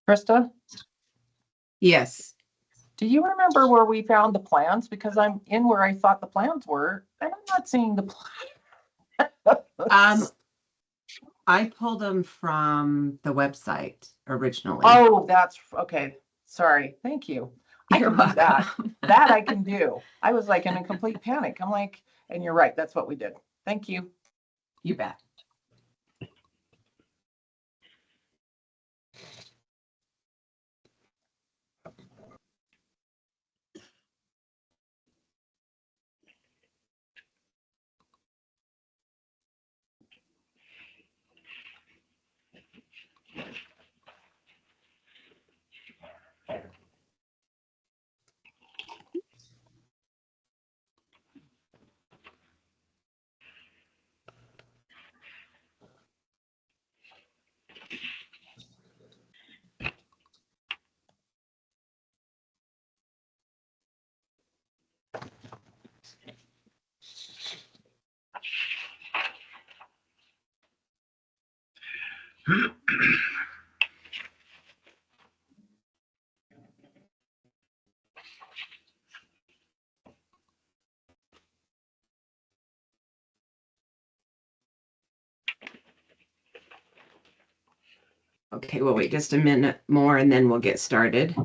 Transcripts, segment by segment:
Krista, Yes. do you remember where we found the plans? Because I'm in where I thought the plans were, and I'm not seeing the plans. I pulled them from the website originally. Oh, that's okay. Sorry. Thank you. I You're can do that. welcome. That I can do. I was like in a complete panic. I'm like, and you're right. That's what we did. Thank you. You bet. Okay, we'll wait just a minute more and then we'll get started.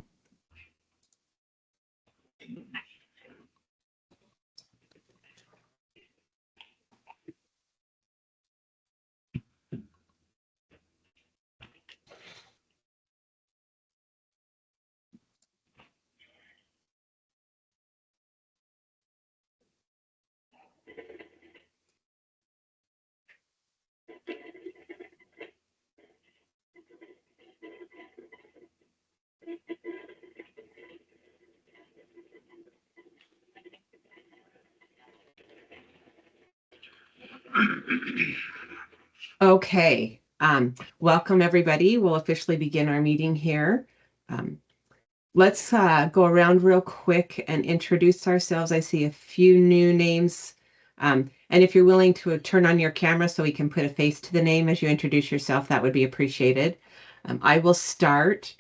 Okay, welcome everybody. We'll officially begin our meeting here. Let's go around real quick and introduce ourselves. I see a few new names. And if you're willing to turn on your camera so we can put a face to the name as you introduce yourself, that would be appreciated. I will start.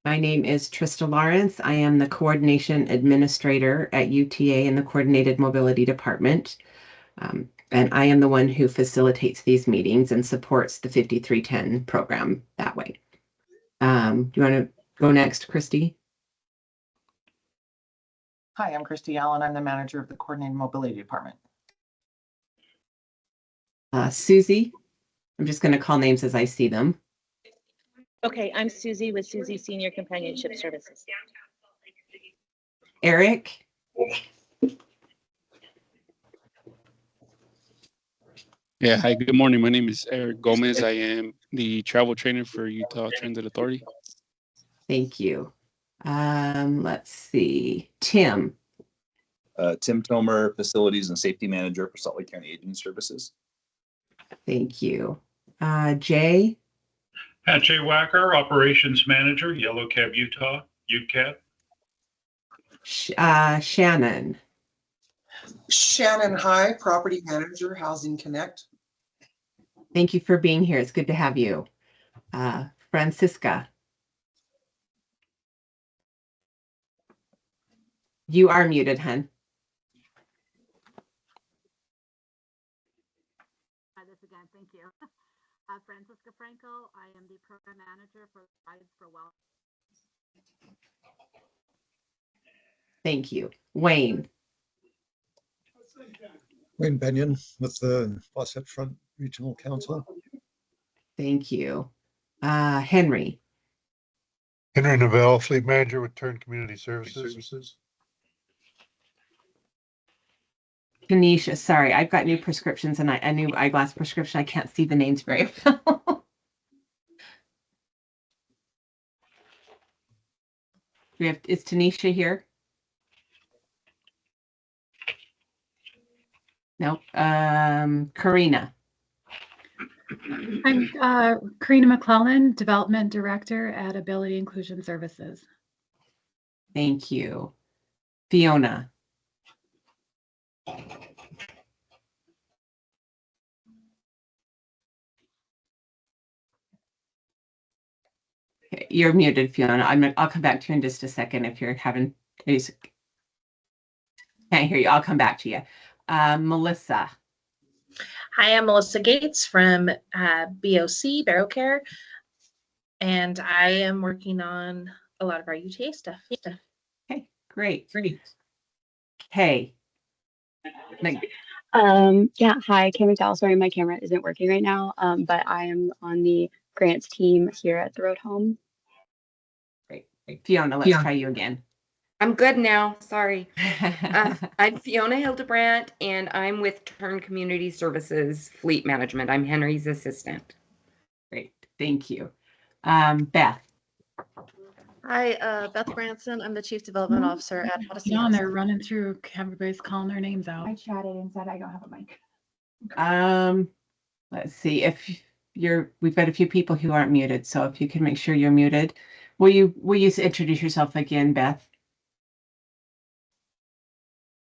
My name is Trista Lawrence. I am the Coordination Administrator at UTA in the Coordinated Mobility Department. And I am the one who facilitates these meetings and supports the 5310 program that way. Do you want to go next, Christy? Hi, I'm Christy Allen. I'm the manager of the Coordinated Mobility Department. Susie, I'm just going to call names as I see them. Okay, I'm Susie with Susie Senior Companionship Services. Eric. Yeah, hi, good morning. My name is Eric Gomez. I am the travel trainer for Utah Transit Authority. Thank you. Let's see. Tim. Tim Tomer, Facilities and Safety Manager for Salt Lake County Aging Services. Thank you. Jay. Pat J. Wacker, Operations Manager, Yellow Cab Utah, UCAT. Shannon. Shannon High, Property Manager, Housing Connect. Thank you for being here. It's good to have you. Francisca. You are muted, hun. Hi, this again. Thank you. Francisca Franco. I am the program manager for Guides for Well. Thank you. Wayne. Wayne Benyon with the Faucet Front Regional Council. Thank you. Henry. Henry Novell, Fleet Manager with Turn Community Services. Tanisha, sorry, I've got new prescriptions and a new eyeglass prescription. I can't see the names very well. Is Tanisha here? No. Karina. I'm Karina McClellan, Development Director at Ability Inclusion Services. Thank you. Fiona. Okay, you're muted, Fiona. I'll come back to you in just a second if you're having, can't hear you. I'll come back to you. Melissa. Hi, I'm Melissa Gates from BOC, Barrow Care, and I am working on a lot of our UTA stuff. Okay, great. Okay. Yeah, hi, Kim McDowell. Sorry, my camera isn't working right now, but I am on the grants team here at the Road Home. Great. Fiona, let's try you again. I'm good now. Sorry. I'm Fiona Hildebrandt, and I'm with Turn Community Services Fleet Management. I'm Henry's assistant. Great. Thank you. Beth. Hi, Beth Branson. I'm the Chief Development Officer at Odyssey. On there running through, everybody's calling their names out. I chatted and said I don't have a mic. Let's see if we've got a few people who aren't muted, so if you can make sure you're muted. Will you introduce yourself again, Beth?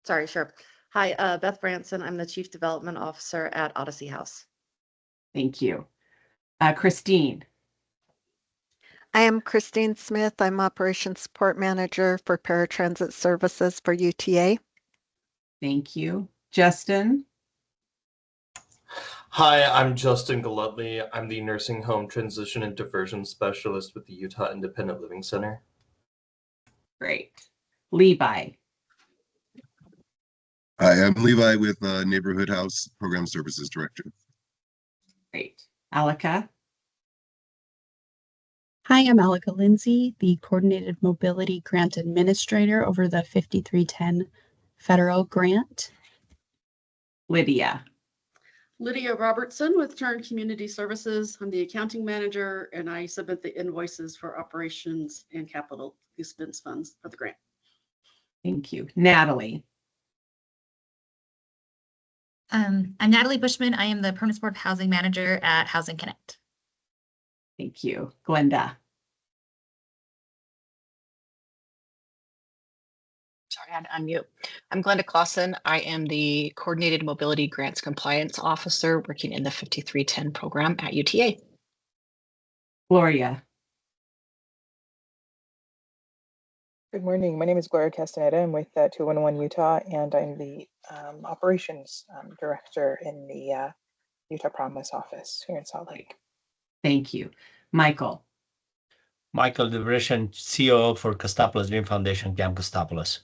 Sorry, sure. Hi, Beth Branson. I'm the Chief Development Officer at Odyssey House. Thank you. Christine. I am Christine Smith. I'm Operations Support Manager for Paratransit Services for UTA. Thank you. Justin. Hi, I'm Justin Galutley. I'm the Nursing Home Transition and Diversion Specialist with the Utah Independent Living Center. Great. Levi. Hi, I'm Levi with Neighborhood House Program Services Director. Great. Alika. Hi, I'm Alika Lindsay, the Coordinated Mobility Grant Administrator over the 5310 federal grant. Lydia. Lydia Robertson with Turn Community Services. I'm the accounting manager, and I submit the invoices for operations and capital expense funds for the grant. Thank you. Natalie. I'm Natalie Bushman. I am the Permanent Board of Housing Manager at Housing Connect. Thank you. Glenda. Sorry, I had to unmute. I'm Glenda Clausen. I am the Coordinated Mobility Grants Compliance Officer working in the 5310 program at UTA. Gloria. Good morning. My name is Gloria Castaneda. I'm with 211 Utah, and I'm the Operations Director in the Utah Promise Office here in Salt Lake. Thank you. Michael. Michael DeVrishan, COO for Costopolis Dream Foundation, Camp Costopolis.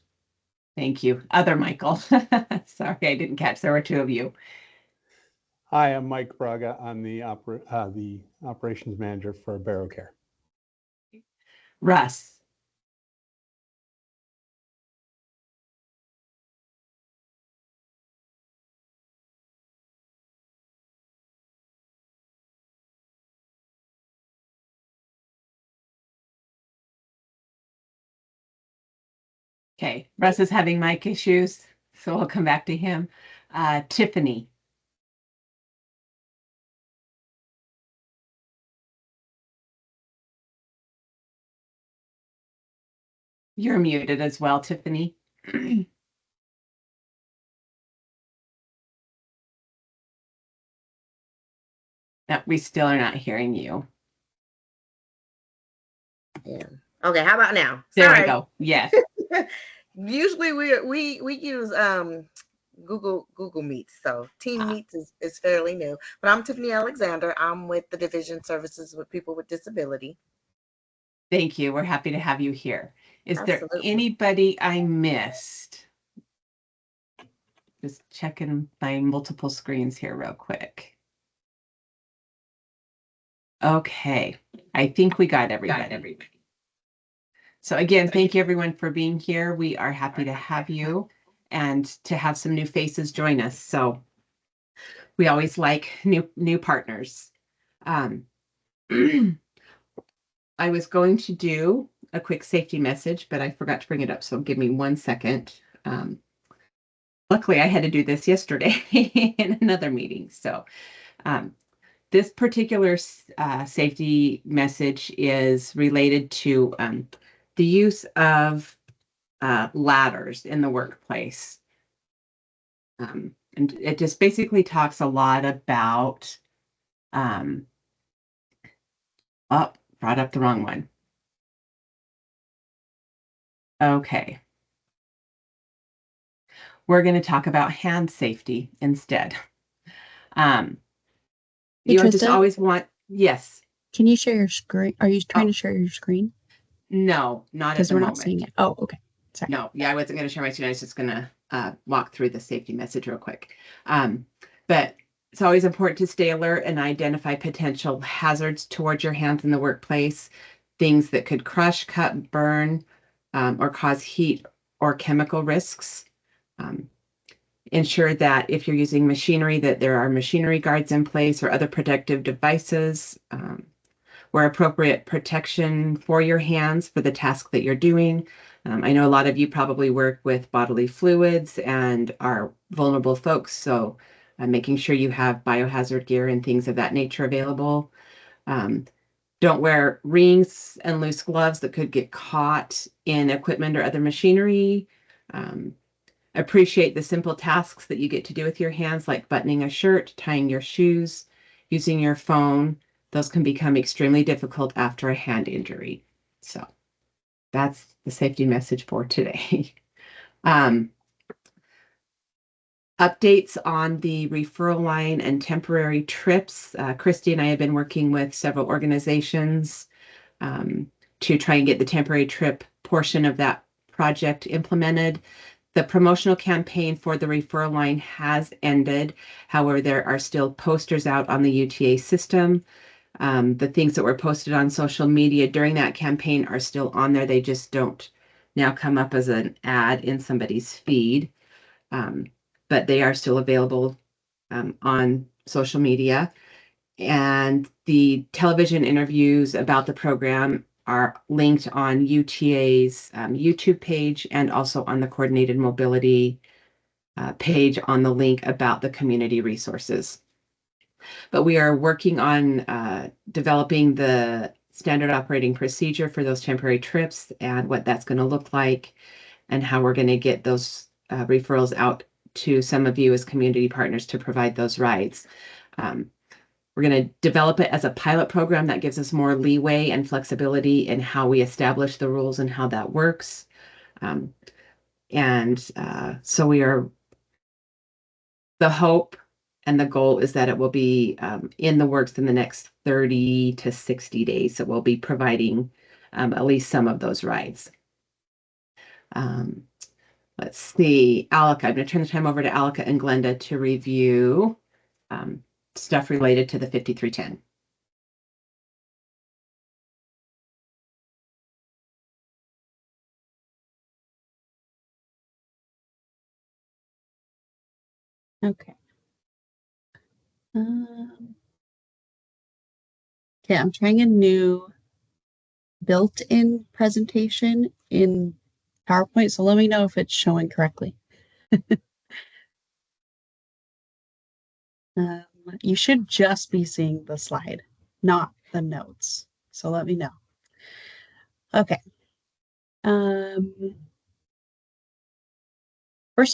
Thank you. Other Michael. Sorry, I didn't catch. There were two of you. Hi, I'm Mike Braga. I'm the operations manager for Barrow Care. Russ. Okay, Russ is having mic issues, so I'll come back to him. Tiffany. You're muted as well, Tiffany. No, we still are not hearing you. Yeah. Okay, how about now? There we go. Yes. Usually we use Google Meets, so Team Meets is fairly new. But I'm Tiffany Alexander. I'm with the Division Services with People with Disability. Thank you. We're happy to have you here. Is Absolutely. there anybody I missed? Just checking my multiple screens here real quick. Okay, I think we got everybody. So again, thank you everyone for being here. We are happy to have you and to have some new faces join us. So we always like new partners. I was going to do a quick safety message, but I forgot to bring it up. So give me 1 second. Luckily, I had to do this yesterday in another meeting. So this particular safety message is related to the use of ladders in the workplace. And it just basically talks a lot about brought up the wrong one. Okay. We're going to talk about hand safety instead. Hey, You just Trista, always want, yes. can you share your screen? Are you trying Oh. to share your screen? No, not at Because the we're moment. not seeing it. Oh, okay. Sorry. No, yeah, I wasn't going to share my screen. I was just going to walk through the safety message real quick. But it's always important to stay alert and identify potential hazards towards your hands in the workplace, things that could crush, cut, burn, or cause heat or chemical risks. Ensure that if you're using machinery, that there are machinery guards in place or other protective devices, where appropriate protection for your hands for the task that you're doing. I know a lot of you probably work with bodily fluids and are vulnerable folks, so making sure you have biohazard gear and things of that nature available. Don't wear rings and loose gloves that could get caught in equipment or other machinery. Appreciate the simple tasks that you get to do with your hands, like buttoning a shirt, tying your shoes, using your phone. Those can become extremely difficult after a hand injury. So that's the safety message for today. Updates on the referral line and temporary trips. Christy and I have been working with several organizations to try and get the temporary trip portion of that project implemented. The promotional campaign for the referral line has ended. However, there are still posters out on the UTA system. The things that were posted on social media during that campaign are still on there. They just don't now come up as an ad in somebody's feed. But they are still available on social media. And the television interviews about the program are linked on UTA's YouTube page and also on the Coordinated Mobility page on the link about the community resources. But we are working on developing the standard operating procedure for those temporary trips and what that's going to look like and how we're going to get those referrals out to some of you as community partners to provide those rides. We're going to develop it as a pilot program that gives us more leeway and flexibility in how we establish the rules and how that works. So we are, the hope and the goal is that it will be in the works in the next 30 to 60 days. So we'll be providing at least some of those rides. Let's see, Alika, I'm going to turn the time over to Alika and Glenda to review stuff related to the 5310. Okay. Okay, I'm trying a new built-in presentation in PowerPoint, so let me know if it's showing correctly. You should just be seeing the slide, not the notes. So let me know. Okay. First,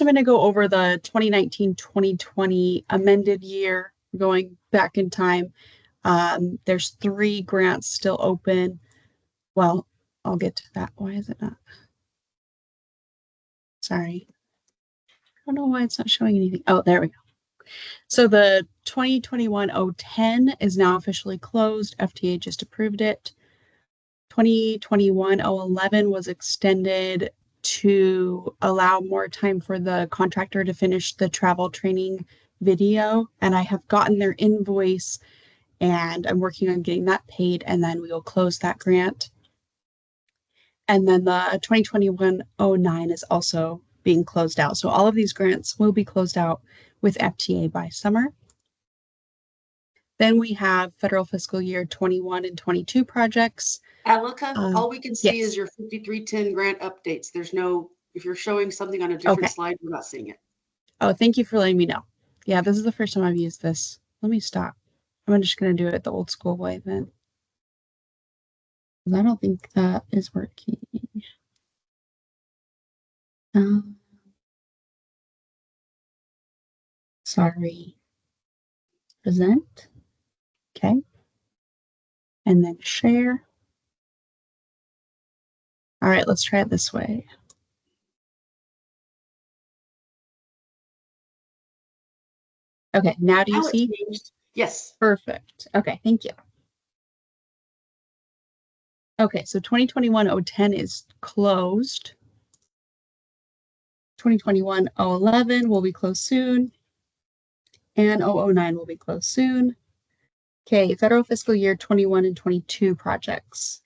I'm going to go over the 2019-2020 amended year, going back in time. There's 3 grants still open. Well, I'll get to that. Why is it not? Sorry. I don't know why it's not showing anything. Oh, there we go. So the 2021-010 is now officially closed. FTA just approved it. 2021-011 was extended to allow more time for the contractor to finish the travel training video. And I have gotten their invoice and I'm working on getting that paid, and then we will close that grant. And then the 2021-09 is also being closed out. So all of these grants will be closed out with FTA by summer. Then we have federal fiscal year 21 and 22 projects. Alika, all we can see yes. is your 5310 grant updates. There's no, if you're showing something on a different slide, we're not seeing it. Oh, thank you for letting me know. Yeah, this is the first time I've used this. Let me stop. I'm just going to do it the old school way then. I don't think that is working. Sorry. Present. Okay. And then share. All right, let's try it this way. Okay, now do you Now it's see? changed. Yes. Perfect. Okay, thank you. Okay, so 2021-010 is closed. 2021-011 will be closed soon. And 009 will be closed soon. Okay, federal fiscal year 21 and 22 projects.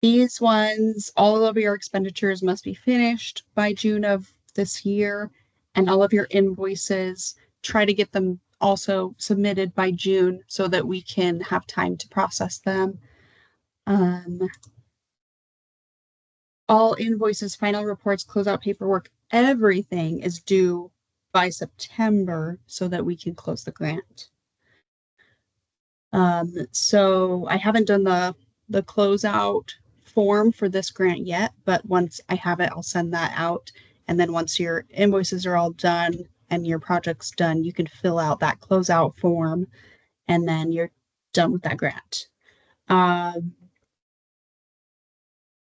These ones, all of your expenditures must be finished by June of this year, and all of your invoices, try to get them also submitted by June so that we can have time to process them. All invoices, final reports, closeout paperwork, everything is due by September so that we can close the grant. So I haven't done the closeout form for this grant yet, but once I have it, I'll send that out. And then once your invoices are all done and your project's done, you can fill out that closeout form and then you're done with that grant.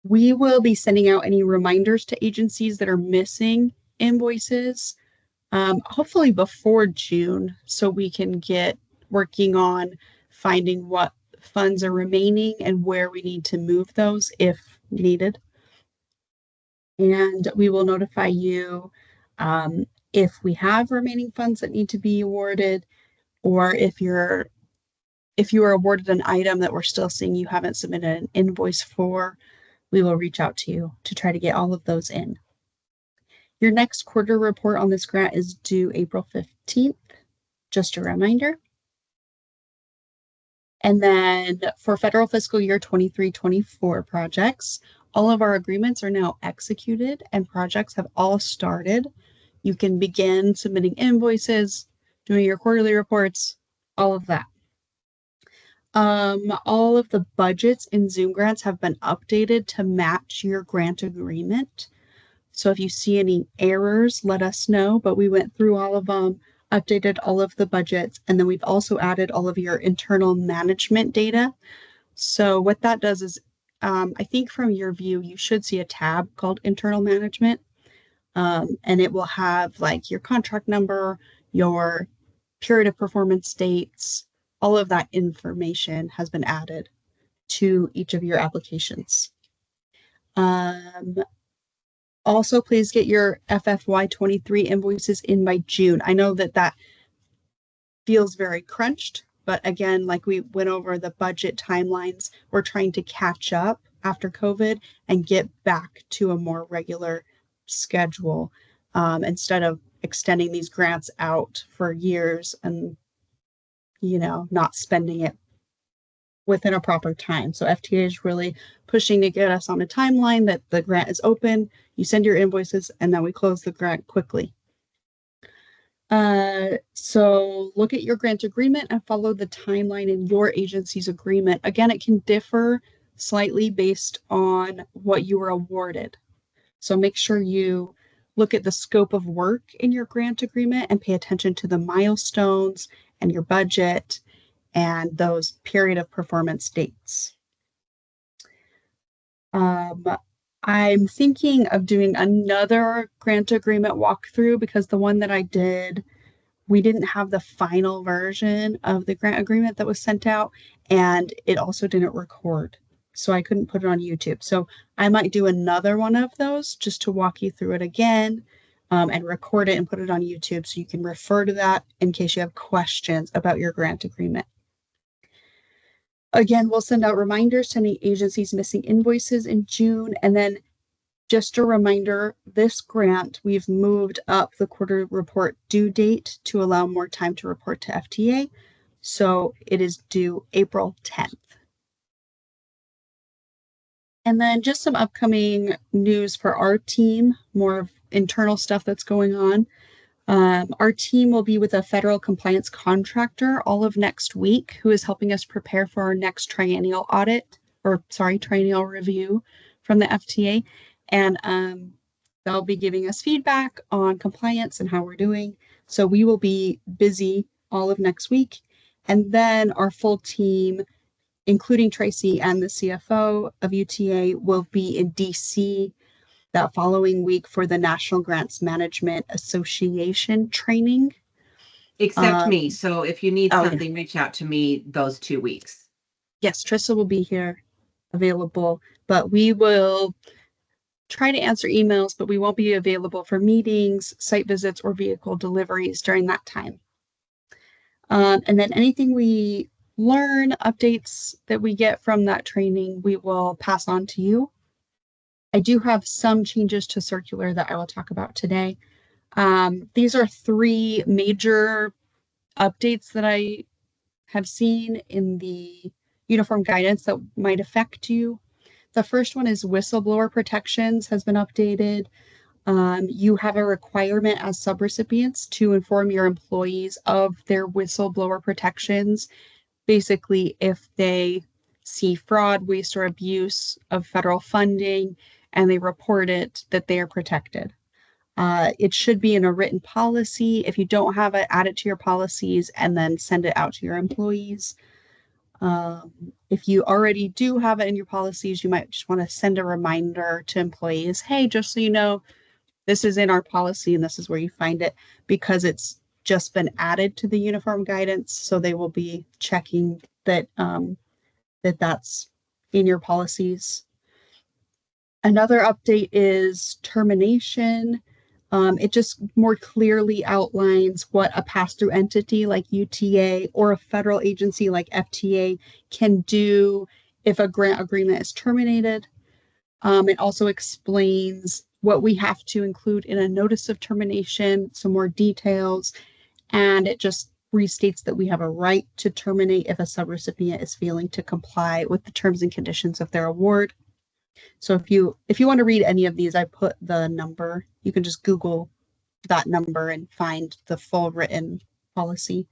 We will be sending out any reminders to agencies that are missing invoices, hopefully before June, so we can get working on finding what funds are remaining and where we need to move those if needed. And we will notify you if we have remaining funds that need to be awarded, or if you are awarded an item that we're still seeing you haven't submitted an invoice for, we will reach out to you to try to get all of those in. Your next quarter report on this grant is due April 15th, just a reminder. And then for federal fiscal year 23-24 projects, all of our agreements are now executed and projects have all started. You can begin submitting invoices, doing your quarterly reports, all of that. All of the budgets in Zoom grants have been updated to match your grant agreement. So if you see any errors, let us know, but we went through all of them, updated all of the budgets, and then we've also added all of your internal management data. So what that does is, I think from your view, you should see a tab called internal management, and it will have like your contract number, your period of performance dates, all of that information has been added to each of your applications. Also, please get your FFY23 invoices in by June. I know that feels very crunched, but again, like we went over the budget timelines, we're trying to catch up after COVID and get back to a more regular schedule instead of extending these grants out for years and, not spending it within a proper time. So FTA is really pushing to get us on a timeline that the grant is open, you send your invoices, and then we close the grant quickly. So look at your grant agreement and follow the timeline in your agency's agreement. Again, it can differ slightly based on what you were awarded. So make sure you look at the scope of work in your grant agreement and pay attention to the milestones and your budget and those period of performance dates. I'm thinking of doing another grant agreement walkthrough because the one that I did, we didn't have the final version of the grant agreement that was sent out, and it also didn't record. So I couldn't put it on YouTube. So I might do another one of those just to walk you through it again and record it and put it on YouTube so you can refer to that in case you have questions about your grant agreement. Again, we'll send out reminders to any agencies missing invoices in June. And then just a reminder, this grant, we've moved up the quarter report due date to allow more time to report to FTA. So it is due April 10th. And then just some upcoming news for our team, more of internal stuff that's going on. Our team will be with a federal compliance contractor all of next week who is helping us prepare for our next triennial review from the FTA. And they'll be giving us feedback on compliance and how we're doing. So we will be busy all of next week. And then our full team including Tracy and the CFO of UTA, will be in DC that following week for the National Grants Management Association training. Except me. So if you need okay. something, reach out to me those 2 weeks. Yes, Trissa will be here available, but we will try to answer emails, but we won't be available for meetings, site visits, or vehicle deliveries during that time. And then anything we learn, updates that we get from that training, we will pass on to you. I do have some changes to circular that I will talk about today. These are 3 major updates that I have seen in the uniform guidance that might affect you. The first one is whistleblower protections has been updated. You have a requirement as subrecipients to inform your employees of their whistleblower protections. Basically, if they see fraud, waste, or abuse of federal funding and they report it, that they are protected. It should be in a written policy. If you don't have it, add it to your policies and then send it out to your employees. If you already do have it in your policies, you might just want to send a reminder to employees, hey, just so you know, this is in our policy and this is where you find it, because it's just been added to the uniform guidance. So they will be checking that that's in your policies. Another update is termination. It just more clearly outlines what a pass-through entity like UTA or a federal agency like FTA can do if a grant agreement is terminated. It also explains what we have to include in a notice of termination, some more details, and it just restates that we have a right to terminate if a subrecipient is failing to comply with the terms and conditions of their award. So if you want to read any of these, I put the number. You can just Google that number and find the full written policy.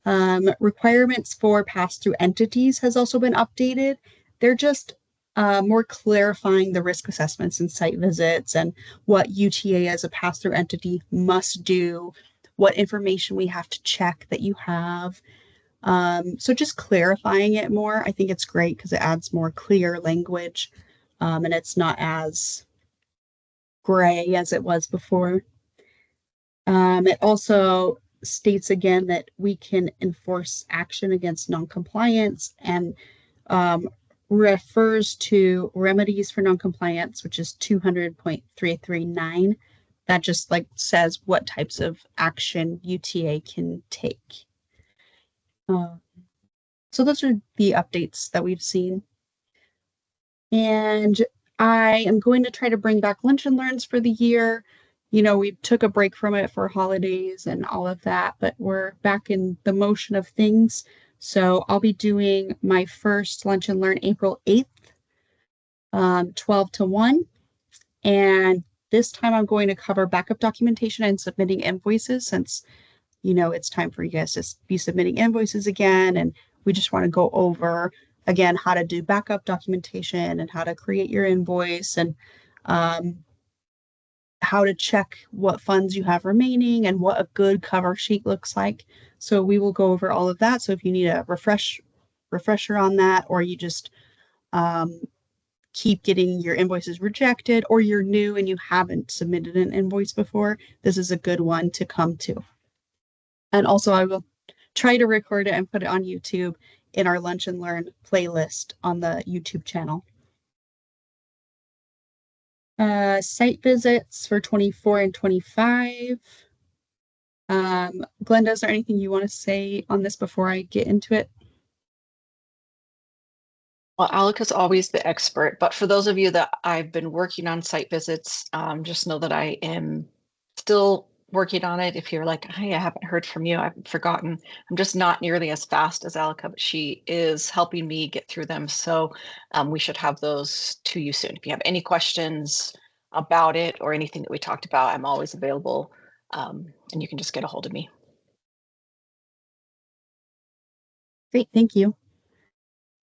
Requirements for pass-through entities has also been updated. They're just more clarifying the risk assessments and site visits and what UTA as a pass-through entity must do, what information we have to check that you have. So just clarifying it more. I think it's great because it adds more clear language. And it's not as gray as it was before. It also states again that we can enforce action against noncompliance and refers to remedies for noncompliance, which is 200.339. That just like says what types of action UTA can take. So those are the updates that we've seen. And I am going to try to bring back lunch and learns for the year. You know, we took a break from it for holidays and all of that, but we're back in the motion of things. So I'll be doing my first lunch and learn April 8th, 12 to 1. And this time I'm going to cover backup documentation and submitting invoices since, you know, it's time for you guys to be submitting invoices again. And we just want to go over again, how to do backup documentation and how to create your invoice and how to check what funds you have remaining and what a good cover sheet looks like. So we will go over all of that. So if you need a refresher on that, or you just keep getting your invoices rejected, or you're new and you haven't submitted an invoice before, this is a good one to come to. And also I will try to record it and put it on YouTube in our Lunch and Learn playlist on the YouTube channel. Site visits for 24 and 25. Glenda, is there anything you want to say on this before I get into it? Well, Alec is always the expert, but for those of you that I've been working on site visits, just know that I am still working on it. If you're like, hey, I haven't heard from you, I've forgotten. I'm just not nearly as fast as Alika, but she is helping me get through them. So we should have those to you soon. If you have any questions about it or anything that we talked about, I'm always available, and you can just get a hold of me. Great, thank you.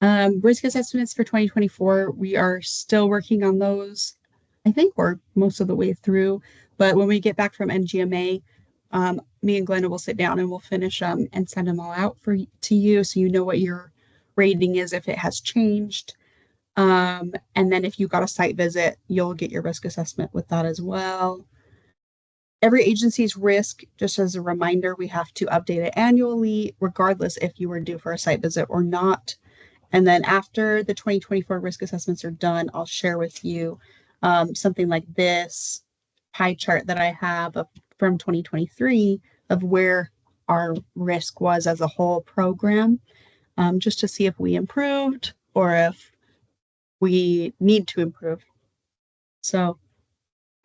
Risk assessments for 2024, we are still working on those. I think we're most of the way through, but when we get back from NGMA, me and Glenda will sit down and we'll finish them and send them all out to you so you know what your rating is if it has changed. And then if you got a site visit, you'll get your risk assessment with that as well. Every agency's risk, just as a reminder, we have to update it annually, regardless if you were due for a site visit or not. And then after the 2024 risk assessments are done, I'll share with you something like this pie chart that I have from 2023 of where our risk was as a whole program, just to see if we improved or if we need to improve. So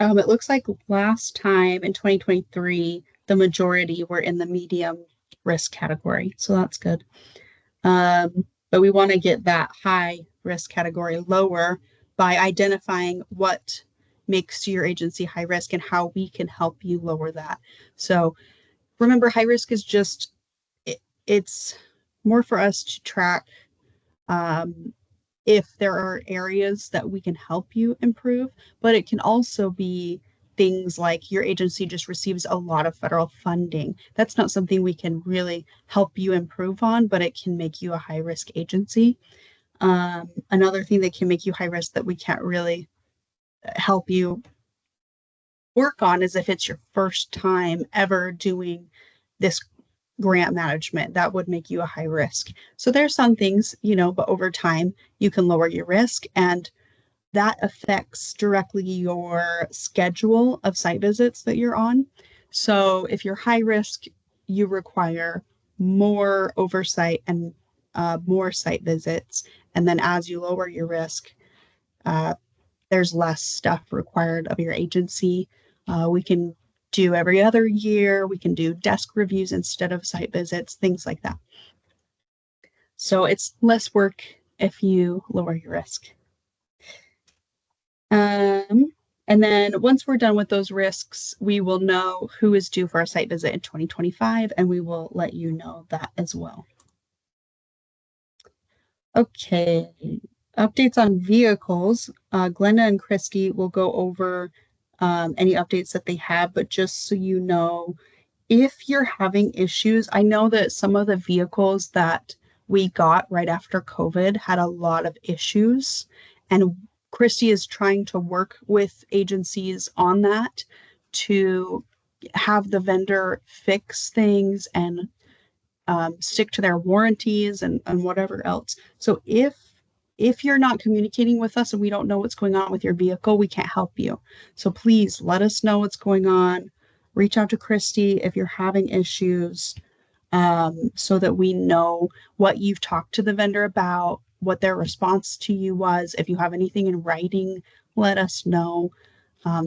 it looks like last time in 2023, the majority were in the medium risk category. So that's good. But we want to get that high risk category lower by identifying what makes your agency high risk and how we can help you lower that. So remember, high risk is just, it's more for us to track if there are areas that we can help you improve, but it can also be things like your agency just receives a lot of federal funding. That's not something we can really help you improve on, but it can make you a high risk agency. Another thing that can make you high risk that we can't really help you work on is if it's your first time ever doing this grant management. That would make you a high risk. So there's some things, but over time you can lower your risk, and that affects directly your schedule of site visits that you're on. So if you're high risk, you require more oversight and more site visits. And then as you lower your risk, there's less stuff required of your agency. We can do every other year. We can do desk reviews instead of site visits, things like that. So it's less work if you lower your risk. And then once we're done with those risks, we will know who is due for a site visit in 2025, and we will let you know that as well. Okay, updates on vehicles. Glenda and Christy will go over any updates that they have, but just so you know, if you're having issues, I know that some of the vehicles that we got right after COVID had a lot of issues, and Christy is trying to work with agencies on that to have the vendor fix things and stick to their warranties and whatever else. So if you're not communicating with us and we don't know what's going on with your vehicle, we can't help you. So please let us know what's going on. Reach out to Christy if you're having issues, so that we know what you've talked to the vendor about, what their response to you was. If you have anything in writing, let us know,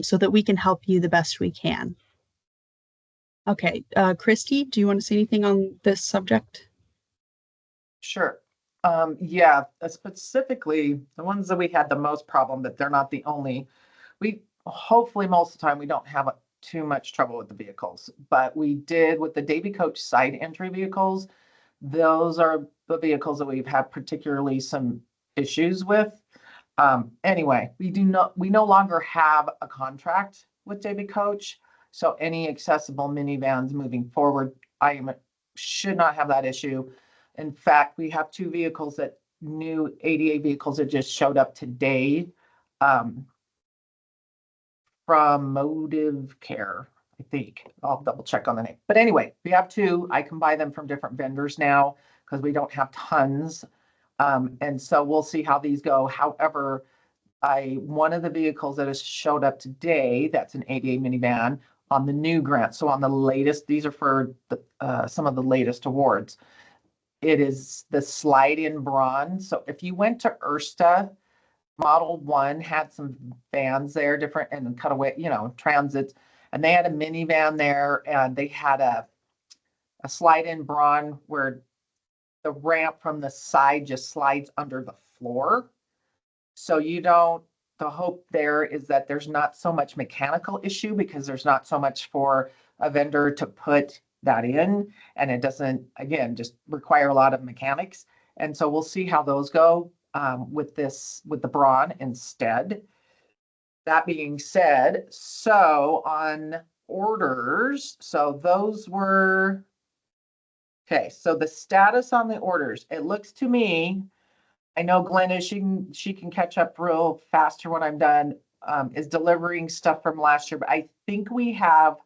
so that we can help you the best we can. Okay, Christy, do you want to say anything on this subject? Sure. Yeah, specifically the ones that we had the most problem, but they're not the only. We hopefully most of the time we don't have too much trouble with the vehicles, but we did with the Davy Coach side entry vehicles. Those are the vehicles that we've had particularly some issues with. Anyway, we no longer have a contract with Davy Coach, so any accessible minivans moving forward, should not have that issue. In fact, we have two vehicles new ADA vehicles that just showed up today. From Motive Care, I think. I'll double check on the name. But anyway, we have two. I can buy them from different vendors now because we don't have tons. And so we'll see how these go. However, one of the vehicles that has showed up today, that's an ADA minivan on the new grant. So on the latest, these are for some of the latest awards. It is the slide-in bronze. So if you went to Ersta, Model 1 had some vans there, different and cutaway, transits, and they had a minivan there, and they had a slide-in brawn where the ramp from the side just slides under the floor. So the hope there is that there's not so much mechanical issue because there's not so much for a vendor to put that in, and it doesn't, again, just require a lot of mechanics. And so we'll see how those go. With the brawn instead. That being said, so on orders, so those were Okay, so the status on the orders, it looks to me, I know Glenna, she can catch up real faster when I'm done, is delivering stuff from last year, but I think we have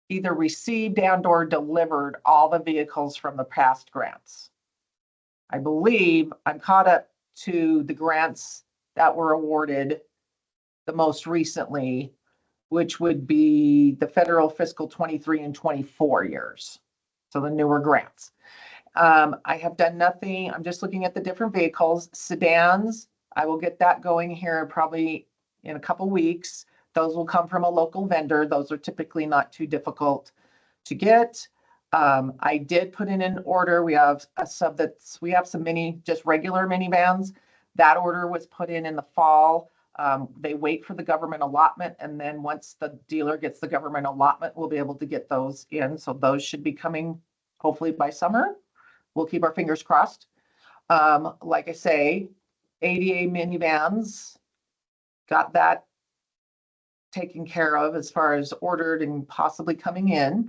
either received and or delivered all the vehicles from the past grants. I believe I'm caught up to the grants that were awarded the most recently, which would be the federal fiscal 23 and 24 years. So the newer grants. I have done nothing. I'm just looking at the different vehicles. Sedans, I will get that going here probably in a couple weeks. Those will come from a local vendor. Those are typically not too difficult to get. I did put in an order. We have we have some just regular minivans. That order was put in the fall. They wait for the government allotment, and then once the dealer gets the government allotment, we'll be able to get those in. So those should be coming hopefully by summer. We'll keep our fingers crossed. Like I say, ADA minivans, got that taken care of as far as ordered and possibly coming in.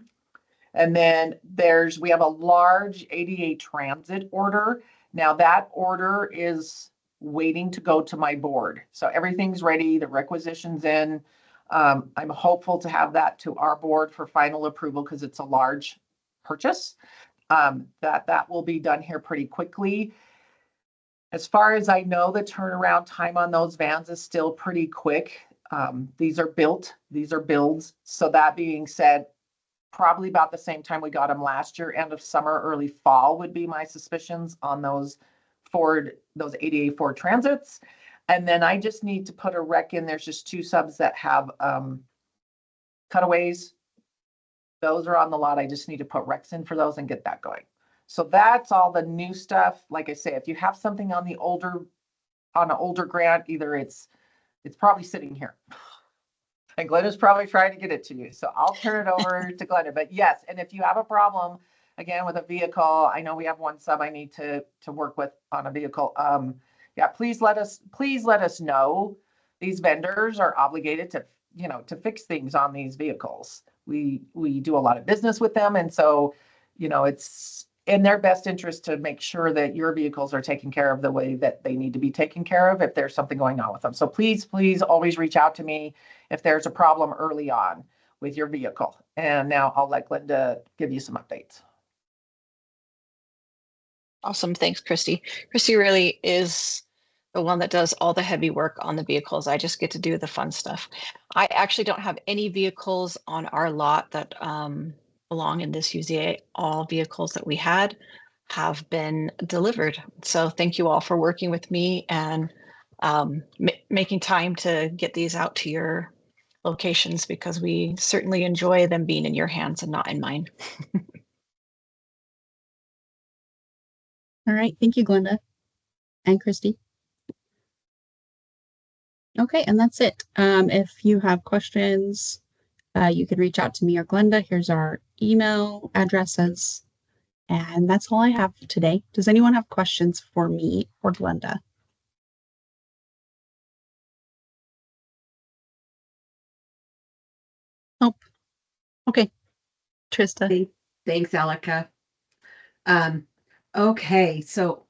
And then we have a large ADA transit order. Now that order is waiting to go to my board. So everything's ready, the requisition's in. I'm hopeful to have that to our board for final approval because it's a large purchase. That will be done here pretty quickly. As far as I know, the turnaround time on those vans is still pretty quick. These are builds. So that being said, probably about the same time we got them last year, end of summer, early fall would be my suspicions on those ADA Ford Transits. And then I just need to put a rec in. There's just 2 subs that have cutaways. Those are on the lot. I just need to put recs in for those and get that going. So that's all the new stuff. Like I say, if you have something on an older grant, either it's probably sitting here. And Glenna's probably trying to get it to you. So I'll turn it over to Glenna. But yes, and if you have a problem, again, with a vehicle, I know we have 1 sub I need to work with on a vehicle. Yeah, please let us know. These vendors are obligated to fix things on these vehicles. We do a lot of business with them. And so, it's in their best interest to make sure that your vehicles are taken care of the way that they need to be taken care of if there's something going on with them. So please always reach out to me if there's a problem early on with your vehicle. And now I'll let Glenda give you some updates. Awesome. Thanks, Christy. Christy really is the one that does all the heavy work on the vehicles. I just get to do the fun stuff. I actually don't have any vehicles on our lot that belong in this UZA. All vehicles that we had have been delivered. So thank you all for working with me and making time to get these out to your locations, because we certainly enjoy them being in your hands and not in mine. All right. Thank you, Glenda and Christy. Okay, and that's it. If you have questions, you can reach out to me or Glenda. Here's our email addresses. And that's all I have today. Does anyone have questions for me or Glenda? Oh, okay. Trista. Thanks, Alika. Okay, so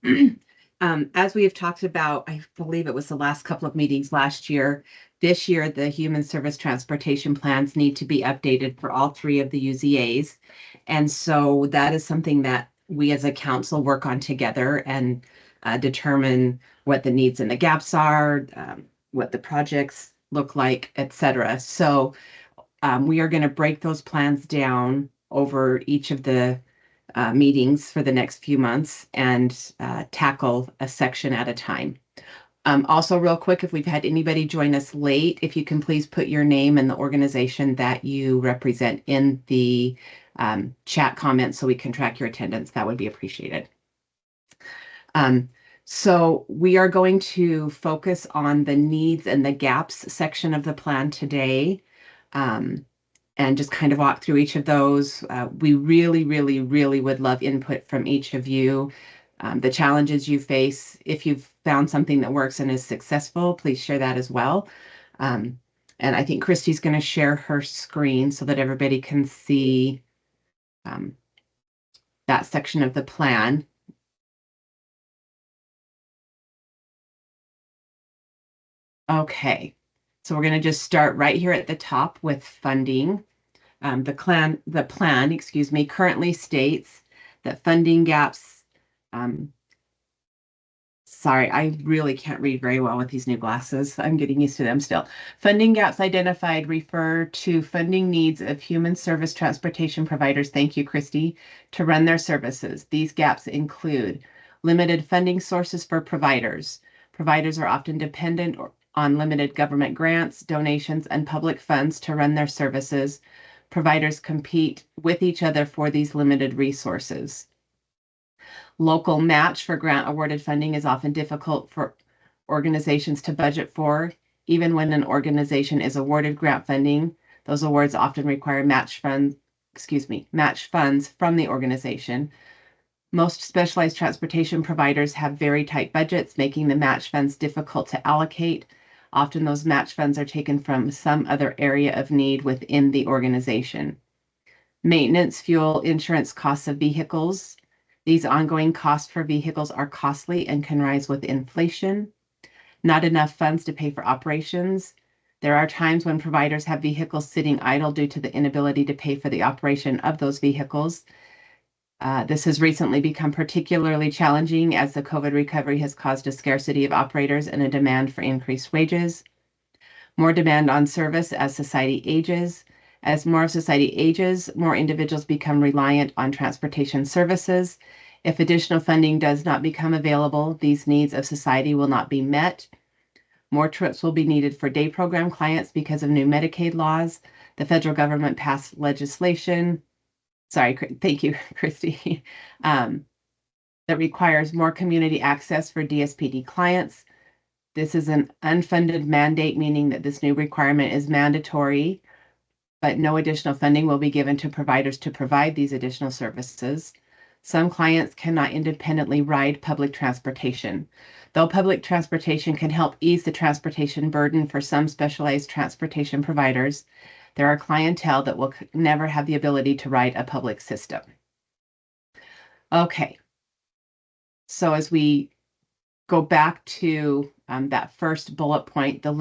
as we have talked about, I believe it was the last couple of meetings last year, this year, the human service transportation plans need to be updated for all 3 of the UZAs. And so that is something that we as a council work on together and determine what the needs and the gaps are, what the projects look like, etc. So we are going to break those plans down over each of the meetings for the next few months and tackle a section at a time. Also, real quick, if we've had anybody join us late, if you can please put your name and the organization that you represent in the chat comments so we can track your attendance, that would be appreciated. So we are going to focus on the needs and the gaps section of the plan today. And just kind of walk through each of those. We really, really, really would love input from each of you. The challenges you face, if you've found something that works and is successful, please share that as well. And I think Christy's going to share her screen so that everybody can see that section of the plan. Okay, so we're going to just start right here at the top with funding. The plan, excuse me, currently states that funding gaps, sorry, I really can't read very well with these new glasses. I'm getting used to them still. Funding gaps identified refer to funding needs of human service transportation providers, thank you, Christy, to run their services. These gaps include limited funding sources for providers. Providers are often dependent on limited government grants, donations, and public funds to run their services. Providers compete with each other for these limited resources. Local match for grant awarded funding is often difficult for organizations to budget for. Even when an organization is awarded grant funding, those awards often require match funds from the organization. Most specialized transportation providers have very tight budgets, making the match funds difficult to allocate. Often those match funds are taken from some other area of need within the organization. Maintenance, fuel, insurance costs of vehicles. These ongoing costs for vehicles are costly and can rise with inflation. Not enough funds to pay for operations. There are times when providers have vehicles sitting idle due to the inability to pay for the operation of those vehicles. This has recently become particularly challenging as the COVID recovery has caused a scarcity of operators and a demand for increased wages. More demand on service as society ages. As more of society ages, more individuals become reliant on transportation services. If additional funding does not become available, these needs of society will not be met. More trips will be needed for day program clients because of new Medicaid laws. The federal government passed legislation. Sorry, thank you, Christy. That requires more community access for DSPD clients. This is an unfunded mandate, meaning that this new requirement is mandatory, but no additional funding will be given to providers to provide these additional services. Some clients cannot independently ride public transportation. Though public transportation can help ease the transportation burden for some specialized transportation providers, there are clientele that will never have the ability to ride a public system. Okay, so as we go back to that first bullet point, the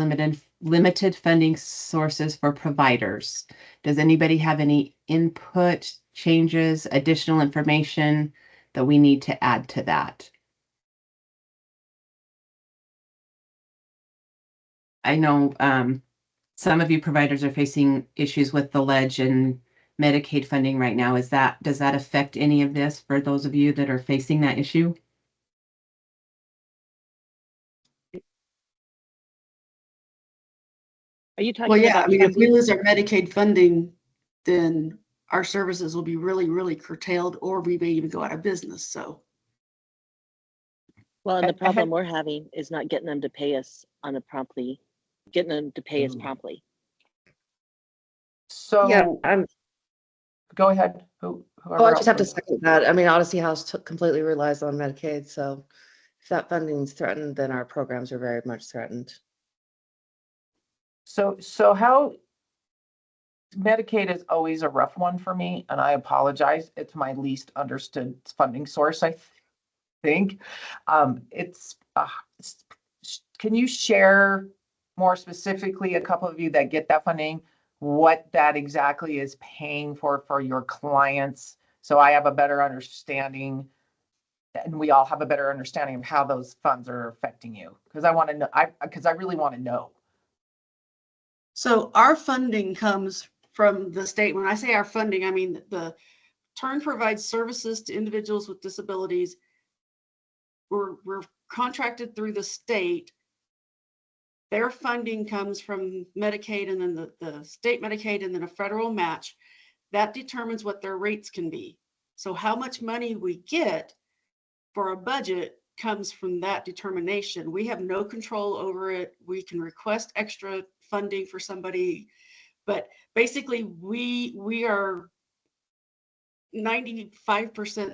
limited funding sources for providers. Does anybody have any input, changes, additional information that we need to add to that? I know some of you providers are facing issues with the ledge and Medicaid funding right now. Does that affect any of this for those of you that are facing that issue? Are you talking Well, yeah, about I mean, if we funding? lose our Medicaid funding, then our services will be really, really curtailed, or we may even go out of business, so. Well, and the problem we're having is not getting them to pay us on a promptly, getting them to pay us promptly. So Yeah, go ahead. Oh, Whoever I just have to else. second that. I mean, Odyssey House completely relies on Medicaid, so if that funding is threatened, then our programs are very much threatened. So how Medicaid is always a rough one for me, and I apologize. It's my least understood funding source, I think. Can you share more specifically, a couple of you that get that funding, what that exactly is paying for your clients? So I have a better understanding, and we all have a better understanding of how those funds are affecting you. Because I want to know, because I really want to know. So our funding comes from the state. When I say our funding, I mean the TURN provides services to individuals with disabilities. We're contracted through the state. Their funding comes from Medicaid, and then the state Medicaid, and then a federal match. That determines what their rates can be. So how much money we get for a budget comes from that determination. We have no control over it. We can request extra funding for somebody, but basically we are 95%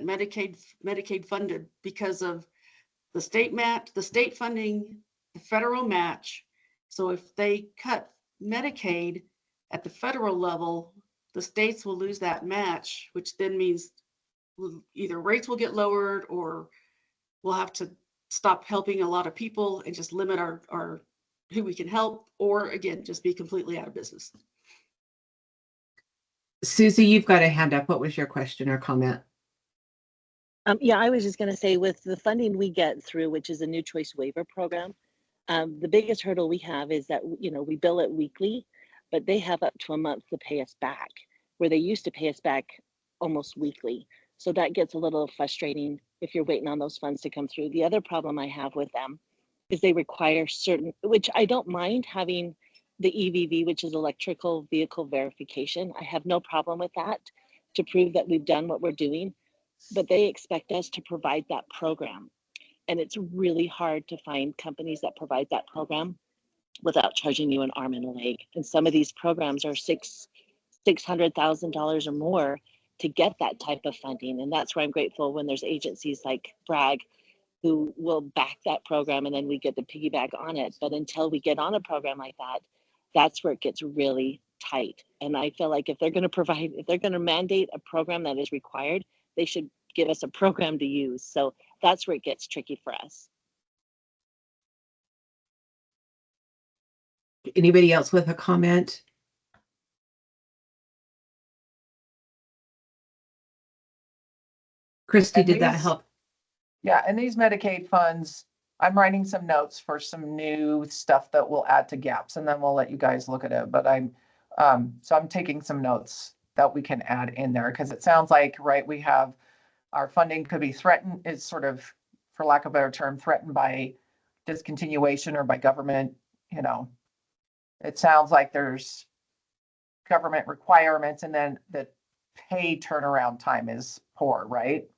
Medicaid funded because of the state funding, the federal match. So if they cut Medicaid at the federal level, the states will lose that match, which then means either rates will get lowered or we'll have to stop helping a lot of people and just limit our who we can help, or again, just be completely out of business. Susie, you've got a hand up. What was your question or comment? Yeah, I was just going to say, with the funding we get through, which is a new choice waiver program, the biggest hurdle we have is that, you know, we bill it weekly, but they have up to a month to pay us back, where they used to pay us back almost weekly. So that gets a little frustrating if you're waiting on those funds to come through. The other problem I have with them is they require certain, which I don't mind having the EVV, which is electrical vehicle verification. I have no problem with that to prove that we've done what we're doing, but they expect us to provide that program. And it's really hard to find companies that provide that program without charging you an arm and a leg. And some of these programs are $600,000 or more to get that type of funding. And that's where I'm grateful when there's agencies like Bragg who will back that program, and then we get to piggyback on it. But until we get on a program like that, that's where it gets really tight. And I feel like if they're going to mandate a program that is required, they should give us a program to use. So that's where it gets tricky for us. Anybody else with a comment? Christy, did that help? Yeah, and these Medicaid funds, I'm writing some notes for some new stuff that we'll add to gaps, and then we'll let you guys look at it. But so I'm taking some notes that we can add in there, because it sounds like, right, we have our funding could be threatened, is sort of, for lack of a better term, threatened by discontinuation or by government, you know. It sounds like there's government requirements, and then the pay turnaround time is poor, right?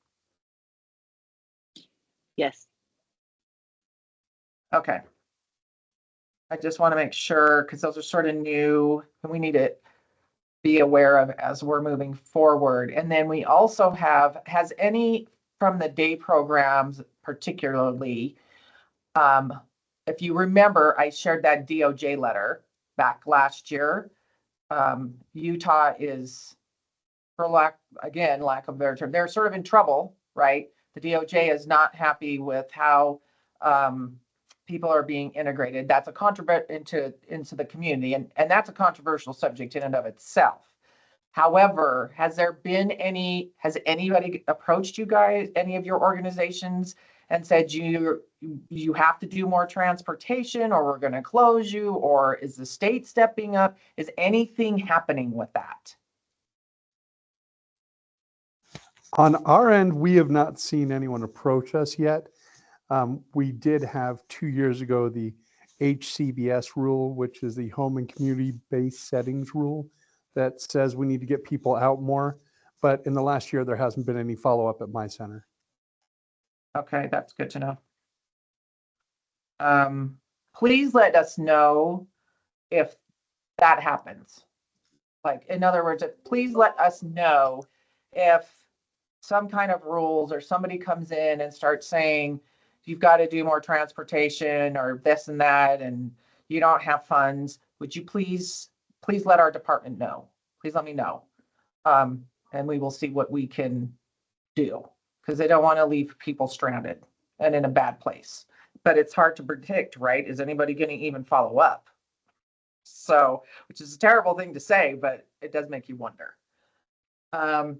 Yes. Okay. I just want to make sure, because those are sort of new and we need to be aware of as we're moving forward. And then we also have, has any from the day programs particularly, if you remember, I shared that DOJ letter back last year. Utah is, for lack of a better term, they're sort of in trouble, right? The DOJ is not happy with how people are being integrated. That's a into the community, and that's a controversial subject in and of itself. However, has anybody approached you guys, any of your organizations, and said you have to do more transportation, or we're going to close you, or is the state stepping up? Is anything happening with that? On our end, we have not seen anyone approach us yet. We did have 2 years ago the HCBS rule, which is the home and community-based settings rule, that says we need to get people out more. But in the last year, there hasn't been any follow-up at my center. Okay, that's good to know. Please let us know if that happens. Like, in other words, please let us know if some kind of rules or somebody comes in and starts saying, you've got to do more transportation or this and that, and you don't have funds. Would you please let our department know? Please let me know. And we will see what we can do, because they don't want to leave people stranded and in a bad place. But it's hard to predict, right? Is anybody going to even follow up? So, which is a terrible thing to say, but it does make you wonder.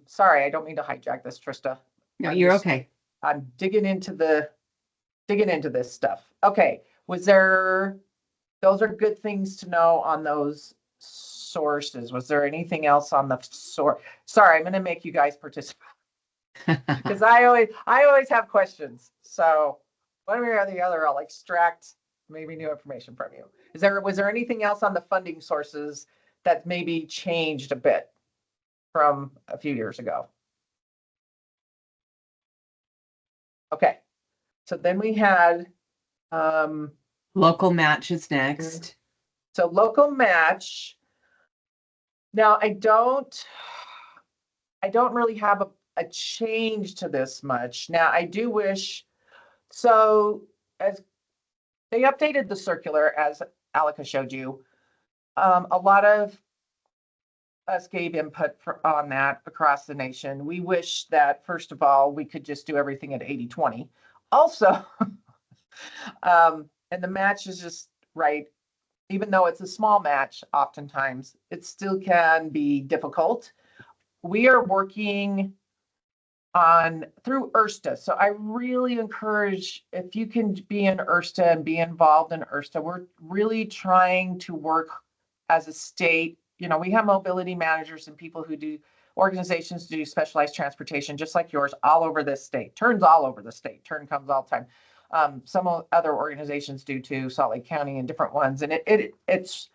Sorry, I don't mean to hijack this, Trista. No, you're okay. I'm digging into this stuff. Okay, those are good things to know on those sources. Was there anything else on the source? Sorry, I'm going to make you guys participate because I always have questions. So one way or the other, I'll extract maybe new information from you. Was there anything else on the funding sources that maybe changed a bit from a few years ago? Okay, so then we had local match is next. So local match. Now I don't really have a change to this much. Now I do wish, so as they updated the circular, as Alika showed you, a lot of us gave input on that across the nation. We wish that, first of all, we could just do everything at 80-20. Also, and the match is just right. Even though it's a small match, oftentimes it still can be difficult. We are working on through URSTA. So I really encourage, if you can be in URSTA and be involved in URSTA, we're really trying to work as a state. You know, we have mobility managers and people who do organizations do specialized transportation, just like yours, all over this state. Turn's all over the state. Turn comes all the time. Some other organizations do too, Salt Lake County and different ones. And it's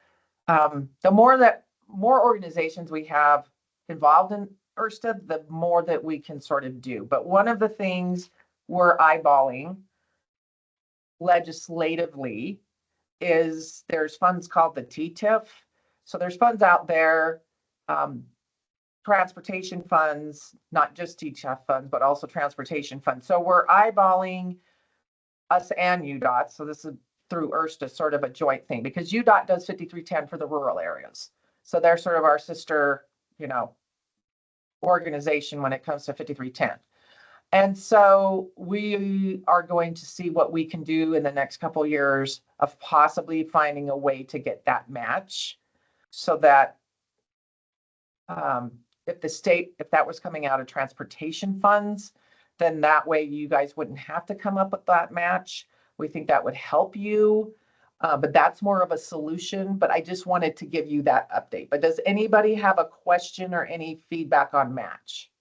the more organizations we have involved in URSTA, the more that we can sort of do. But one of the things we're eyeballing legislatively is there's funds called the TTIF. So there's funds out there, transportation funds, not just TTIF funds, but also transportation funds. So we're eyeballing us and UDOT. So this is through URSTA, sort of a joint thing, because UDOT does 5310 for the rural areas. So they're sort of our sister, you know, organization when it comes to 5310. And so we are going to see what we can do in the next couple of years of possibly finding a way to get that match, so that if that was coming out of transportation funds, then that way you guys wouldn't have to come up with that match. We think that would help you. But that's more of a solution. But I just wanted to give you that update. But does anybody have a question or any feedback on match?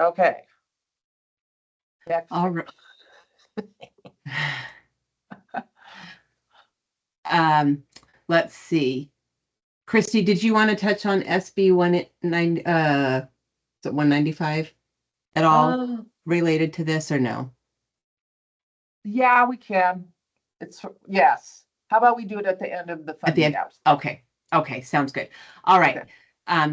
Okay. Next. All right. Let's see. Christy, did you want to touch on SB 195 at all related to this or no? Yeah, we can. Yes. How about we do it at the end of the funding gaps? Okay. Okay. Sounds good. All right. Okay.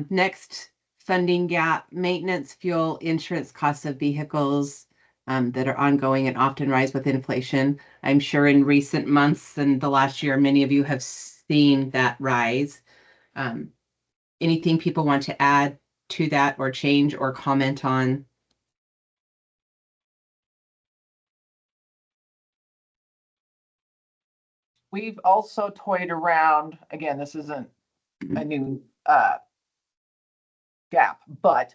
Next funding gap: maintenance, fuel, insurance, costs of vehicles that are ongoing and often rise with inflation. I'm sure in recent months and the last year, many of you have seen that rise. Anything people want to add to that or change or comment on? We've also toyed around, again, this isn't a new gap, but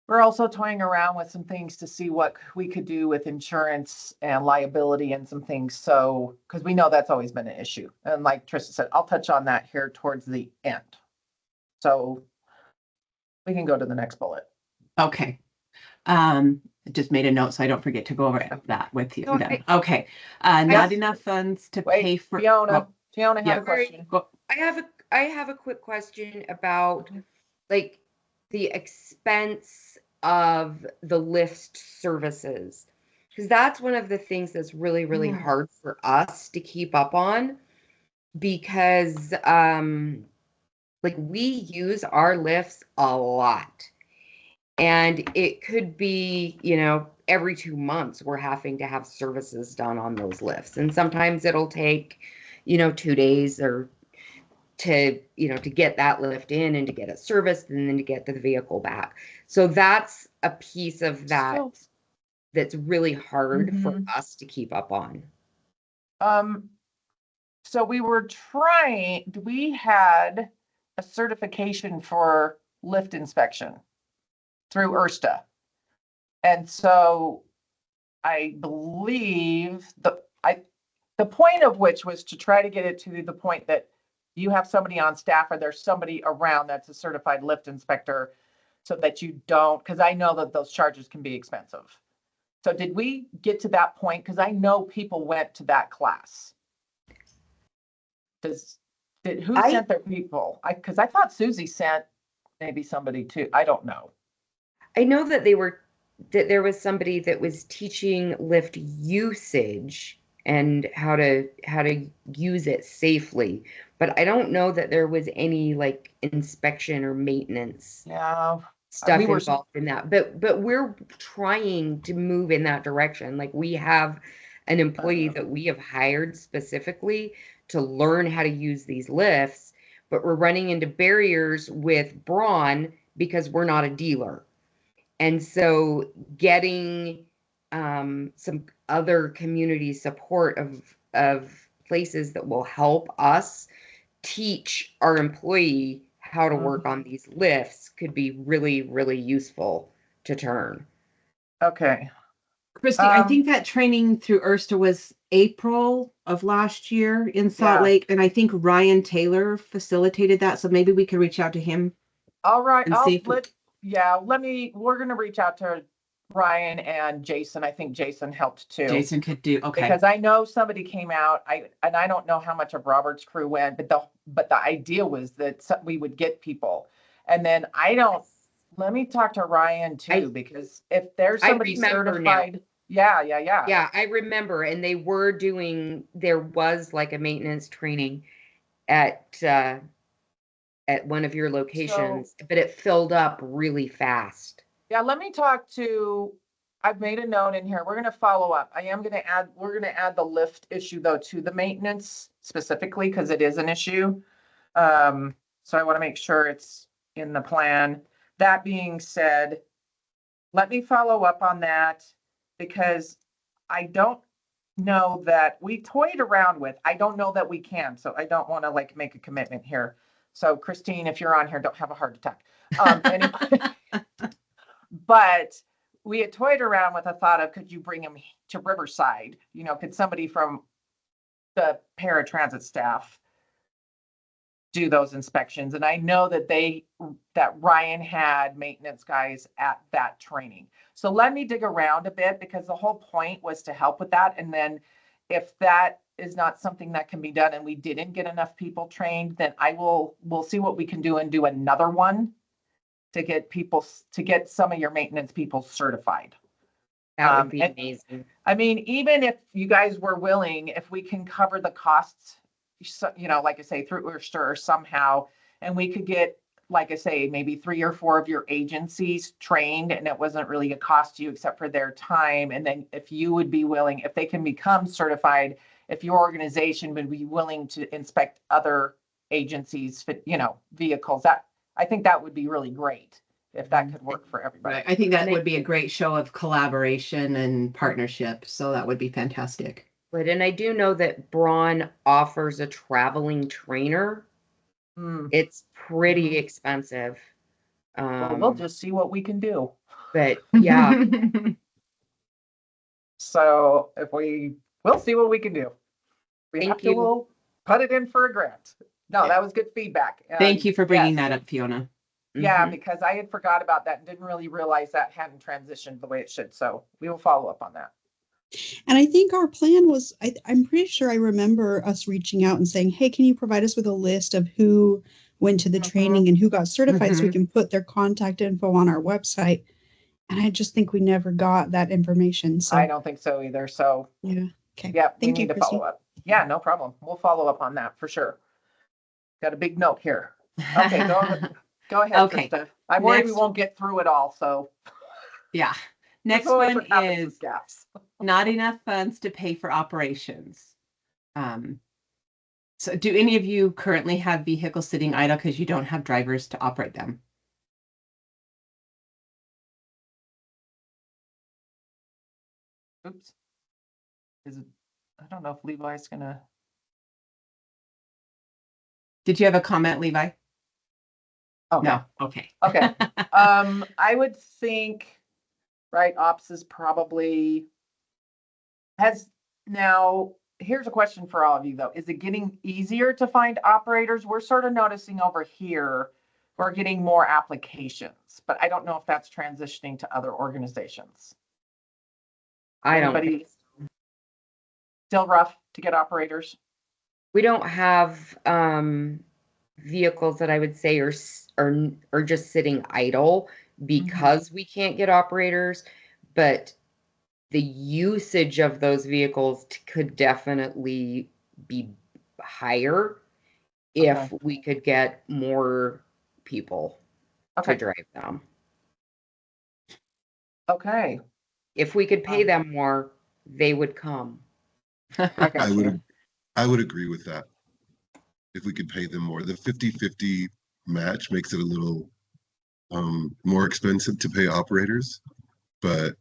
we're also toying around with some things to see what we could do with insurance and liability and some things. So, because we know that's always been an issue. And like Trista said, I'll touch on that here towards the end. So we can go to the next bullet. Okay. I just made a note so I don't forget to go over that with you. Okay. Not enough funds to pay for. Fiona had a question. I have a quick question about like the expense of the lift services, because that's one of the things that's really, really hard for us to keep up on, because like we use our lifts a lot. And it could be, you know, every 2 months we're having to have services done on those lifts. And sometimes it'll take, you know, 2 days or to get that lift in and to get it serviced and then to get the vehicle back. So that's a piece of that that's really hard for us to keep up on. So we had a certification for lift inspection through URSTA. And so I believe the point of which was to try to get it to the point that you have somebody on staff or there's somebody around that's a certified lift inspector, so that you don't, because I know that those charges can be expensive. So did we get to that point? Because I know people went to that class. Who sent their people? Because I thought Susie sent maybe somebody too. I don't know. I know that there was somebody that was teaching lift usage and how to use it safely, but I don't know that there was any like inspection or maintenance stuff involved in that. But we're trying to move in that direction. Like we have an employee that we have hired specifically to learn how to use these lifts, but we're running into barriers with Braun because we're not a dealer. And so getting some other community support of places that will help us teach our employee how to work on these lifts could be really, really useful to turn. Okay. Christy, I think that training through Ersta was April of last year in Salt Yeah. Lake, and I think Ryan Taylor facilitated that. So maybe we could reach out to him. All right. And see if we- We're going to reach out to Ryan and Jason. I think Jason helped too. Jason could do, okay. Because I know somebody came out, I don't know how much of Robert's crew went, but the idea was that we would get people. And then let me talk to Ryan too, because if there's somebody certified. Yeah. Yeah, I remember. And there was like a maintenance training at one of your locations, but it filled up really fast. Yeah, let me talk to, I've made a note in here. We're going to follow up. We're going to add the lift issue though to the maintenance specifically because it is an issue. So I want to make sure it's in the plan. That being said, let me follow up on that because I don't know that we toyed around with. I don't know that we can, so I don't want to like make a commitment here. So Christine, if you're on here, don't have a heart attack. Anyway, but we had toyed around with a thought of, could you bring him to Riverside? You know, could somebody from the paratransit staff do those inspections? And I know that Ryan had maintenance guys at that training. So let me dig around a bit because the whole point was to help with that. And then if that is not something that can be done and we didn't get enough people trained, then we'll see what we can do and do another one to get some of your maintenance people certified. That would be amazing. I mean, even if you guys were willing, if we can cover the costs, you know, like I say, through Oyster or somehow, and we could get, like I say, maybe 3 or 4 of your agencies trained and it wasn't really a cost to you except for their time. And then if you would be willing, if they can become certified, if your organization would be willing to inspect other agencies, you know, vehicles, I think that would be really great if that could work for everybody. Right. I think that would be a great show of collaboration and partnership. So that would be fantastic. Right. And I do know that Braun offers a traveling trainer. It's pretty expensive. Well, we'll just see what we can do. But yeah. So we'll see what we can do. We'll put it in for a grant. No, that was good feedback. Thank you for bringing that up, Fiona. Yeah, because I had forgot about that and didn't really realize that hadn't transitioned the way it should. So we will follow up on that. And I think our plan was, I'm pretty sure I remember us reaching out and saying, hey, can you provide us with a list of who went to the training and who got certified so we can put their contact info on our website. And I just think we never got that information. So I don't think so either. So yeah. Okay. Yeah, we Thank you, need to Christy. follow up. Yeah, no problem. We'll follow up on that for sure. Got a big note here. Okay, go ahead, Okay. Krista. I'm worried we Next- won't get through it all, so. Yeah. Next That's always one what happens is with gaps. not enough funds to pay for operations. So do any of you currently have vehicles sitting idle because you don't have drivers to operate them? Oops. I don't know if Levi's gonna. Did you have a comment, Levi? Okay. No. Okay. Okay. I would think, right, ops is probably now, here's a question for all of you though. Is it getting easier to find operators? We're sort of noticing over here, we're getting more applications, but I don't know if that's transitioning to other organizations. I don't think Still rough to get operators? we don't have vehicles that I would say are just sitting idle because we can't get operators, but the usage of those vehicles could definitely be higher if we could get more people to drive them. Okay. If we could pay them more, they would come. I got you. I would agree with that. If we could pay them more, the 50-50 match makes it a little more expensive to pay operators. But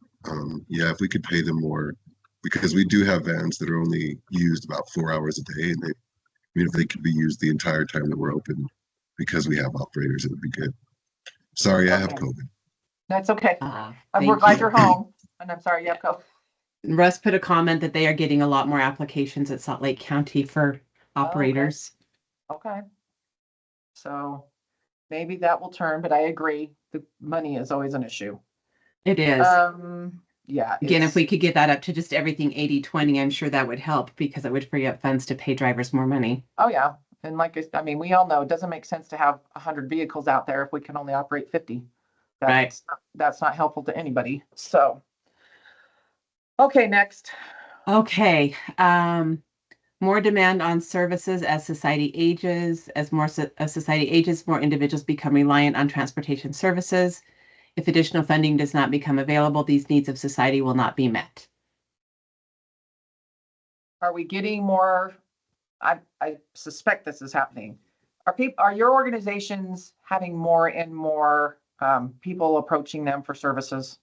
yeah, if we could pay them more, because we do have vans that are only used about 4 hours a day, and they, I mean, if they could be used the entire time that we're open, because we have operators, it would be good. Sorry, I have Okay. COVID. That's okay. Ah, We're thank glad you. you're home, and I'm sorry you have COVID. Russ put a comment that they are getting a lot more applications at Salt Lake County for operators. Okay. So maybe that will turn, but I agree, the money is always an issue. It is. Yeah. Again, if it's- we could get that up to just everything 80-20, I'm sure that would help because it would free up funds to pay drivers more money. Oh, yeah. And like, I mean, we all know it doesn't make sense to have 100 vehicles out there if we can only operate 50. That's not helpful to anybody. So, okay, next. Okay. More demand on services as society ages. As society ages, more individuals become reliant on transportation services. If additional funding does not become available, these needs of society will not be met. Are we getting more? I suspect this is happening. Are your organizations having more and more people approaching them for services?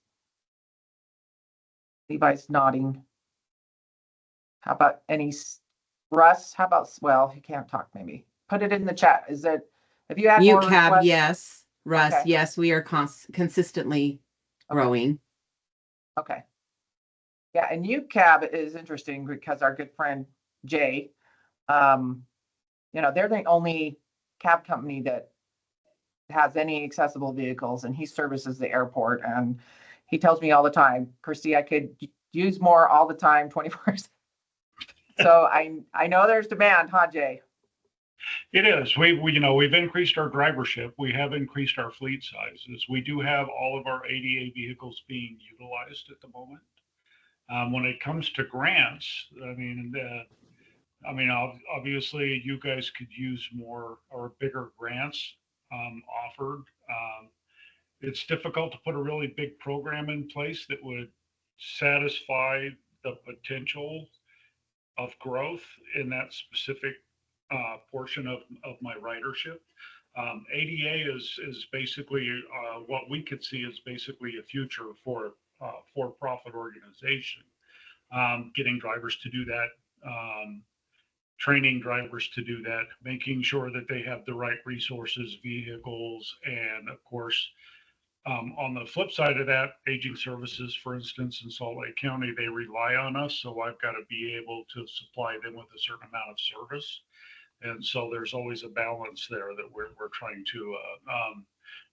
Levi's nodding. How about Russ? How about, well, he can't talk maybe. Put it in the chat. Is it, if you had more UCAB, requests? yes. Russ, Okay. yes, we are consistently growing. Okay. Yeah, and UCAB is interesting because our good friend Jay, they're the only cab company that has any accessible vehicles, and he services the airport. And he tells me all the time, Christy, I could use more all the time, 24 hours. So I know there's demand, huh, Jay? It is. We've increased our drivership. We have increased our fleet sizes. We do have all of our ADA vehicles being utilized at the moment. When it comes to grants, obviously you guys could use more or bigger grants offered. It's difficult to put a really big program in place that would satisfy the potential of growth in that specific portion of my ridership. ADA is basically what we could see is basically a future for for-profit organization. Getting drivers to do that, training drivers to do that, making sure that they have the right resources, vehicles, and of course, on the flip side of that, aging services, for instance, in Salt Lake County, they rely on us. So I've got to be able to supply them with a certain amount of service. And so there's always a balance there that we're trying to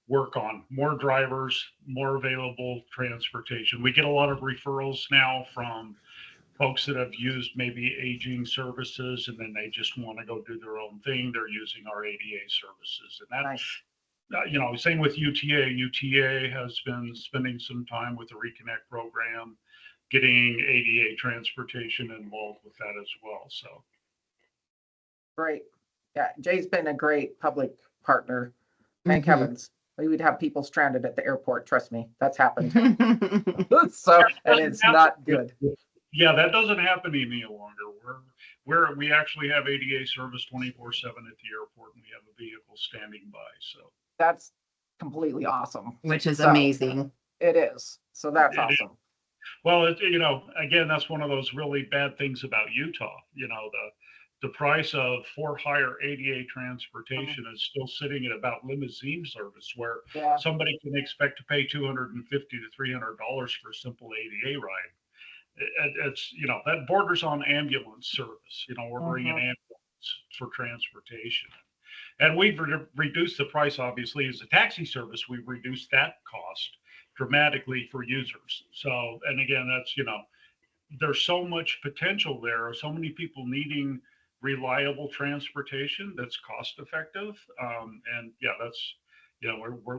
work on. More drivers, more available transportation. We get a lot of referrals now from folks that have used maybe aging services and then they just want to go do their own thing. They're using our ADA services. And that, same with UTA. UTA has been spending some time with the Reconnect program, getting ADA transportation involved with that as well. So. Great. Yeah, Jay's been a great public partner. Thank heavens. We would have people stranded at the airport. Trust me, that's happened. So, and it's not good. Yeah, that doesn't happen any longer. We actually have ADA service 24/7 at the airport, and we have a vehicle standing by. So that's completely awesome. Which is amazing. It is. So that's awesome. Well, again, that's one of those really bad things about Utah. The price of for-hire ADA transportation is still sitting at about limousine service, where somebody can expect to pay $250 to $300 for a simple ADA ride. It's that borders on ambulance service. Ordering an ambulance for transportation, and we've reduced the price. Obviously, as a taxi service, we've reduced that cost dramatically for users. So, and again, that's there's so much potential there. So many people needing reliable transportation that's cost effective. And yeah, that's,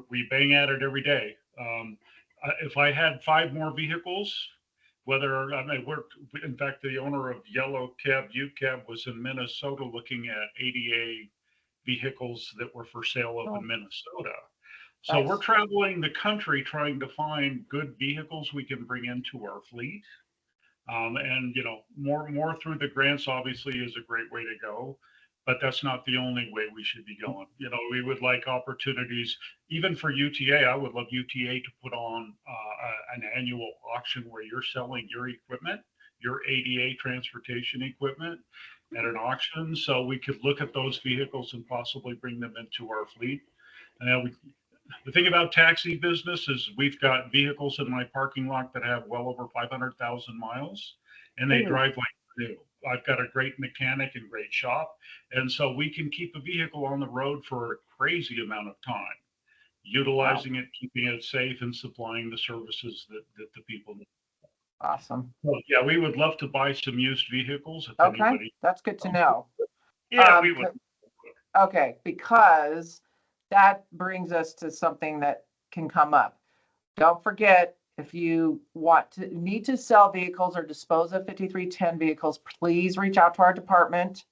we bang at it every day. If I had 5 more vehicles, in fact, the owner of Yellow Cab, UCAB, was in Minnesota looking at ADA vehicles that were for sale up in Minnesota. So we're traveling the country trying to find good vehicles we can bring into our fleet. And more through the grants obviously is a great way to go, but that's not the only way we should be going. We would like opportunities, even for UTA. I would love UTA to put on an annual auction where you're selling your equipment, your ADA transportation equipment at an auction, so we could look at those vehicles and possibly bring them into our fleet. And the thing about taxi business is we've got vehicles in my parking lot that have well over 500,000 miles, and they drive like new. I've got a great mechanic and great shop, and so we can keep a vehicle on the road for a crazy amount of time, utilizing it, keeping it safe, and supplying the services that the people need. Awesome. Well, yeah, we would love to buy some used vehicles if Okay, anybody. that's good to know. Yeah, we would. Okay, because that brings us to something that can come up. Don't forget, if you need to sell vehicles or dispose of 5310 vehicles, please reach out to our department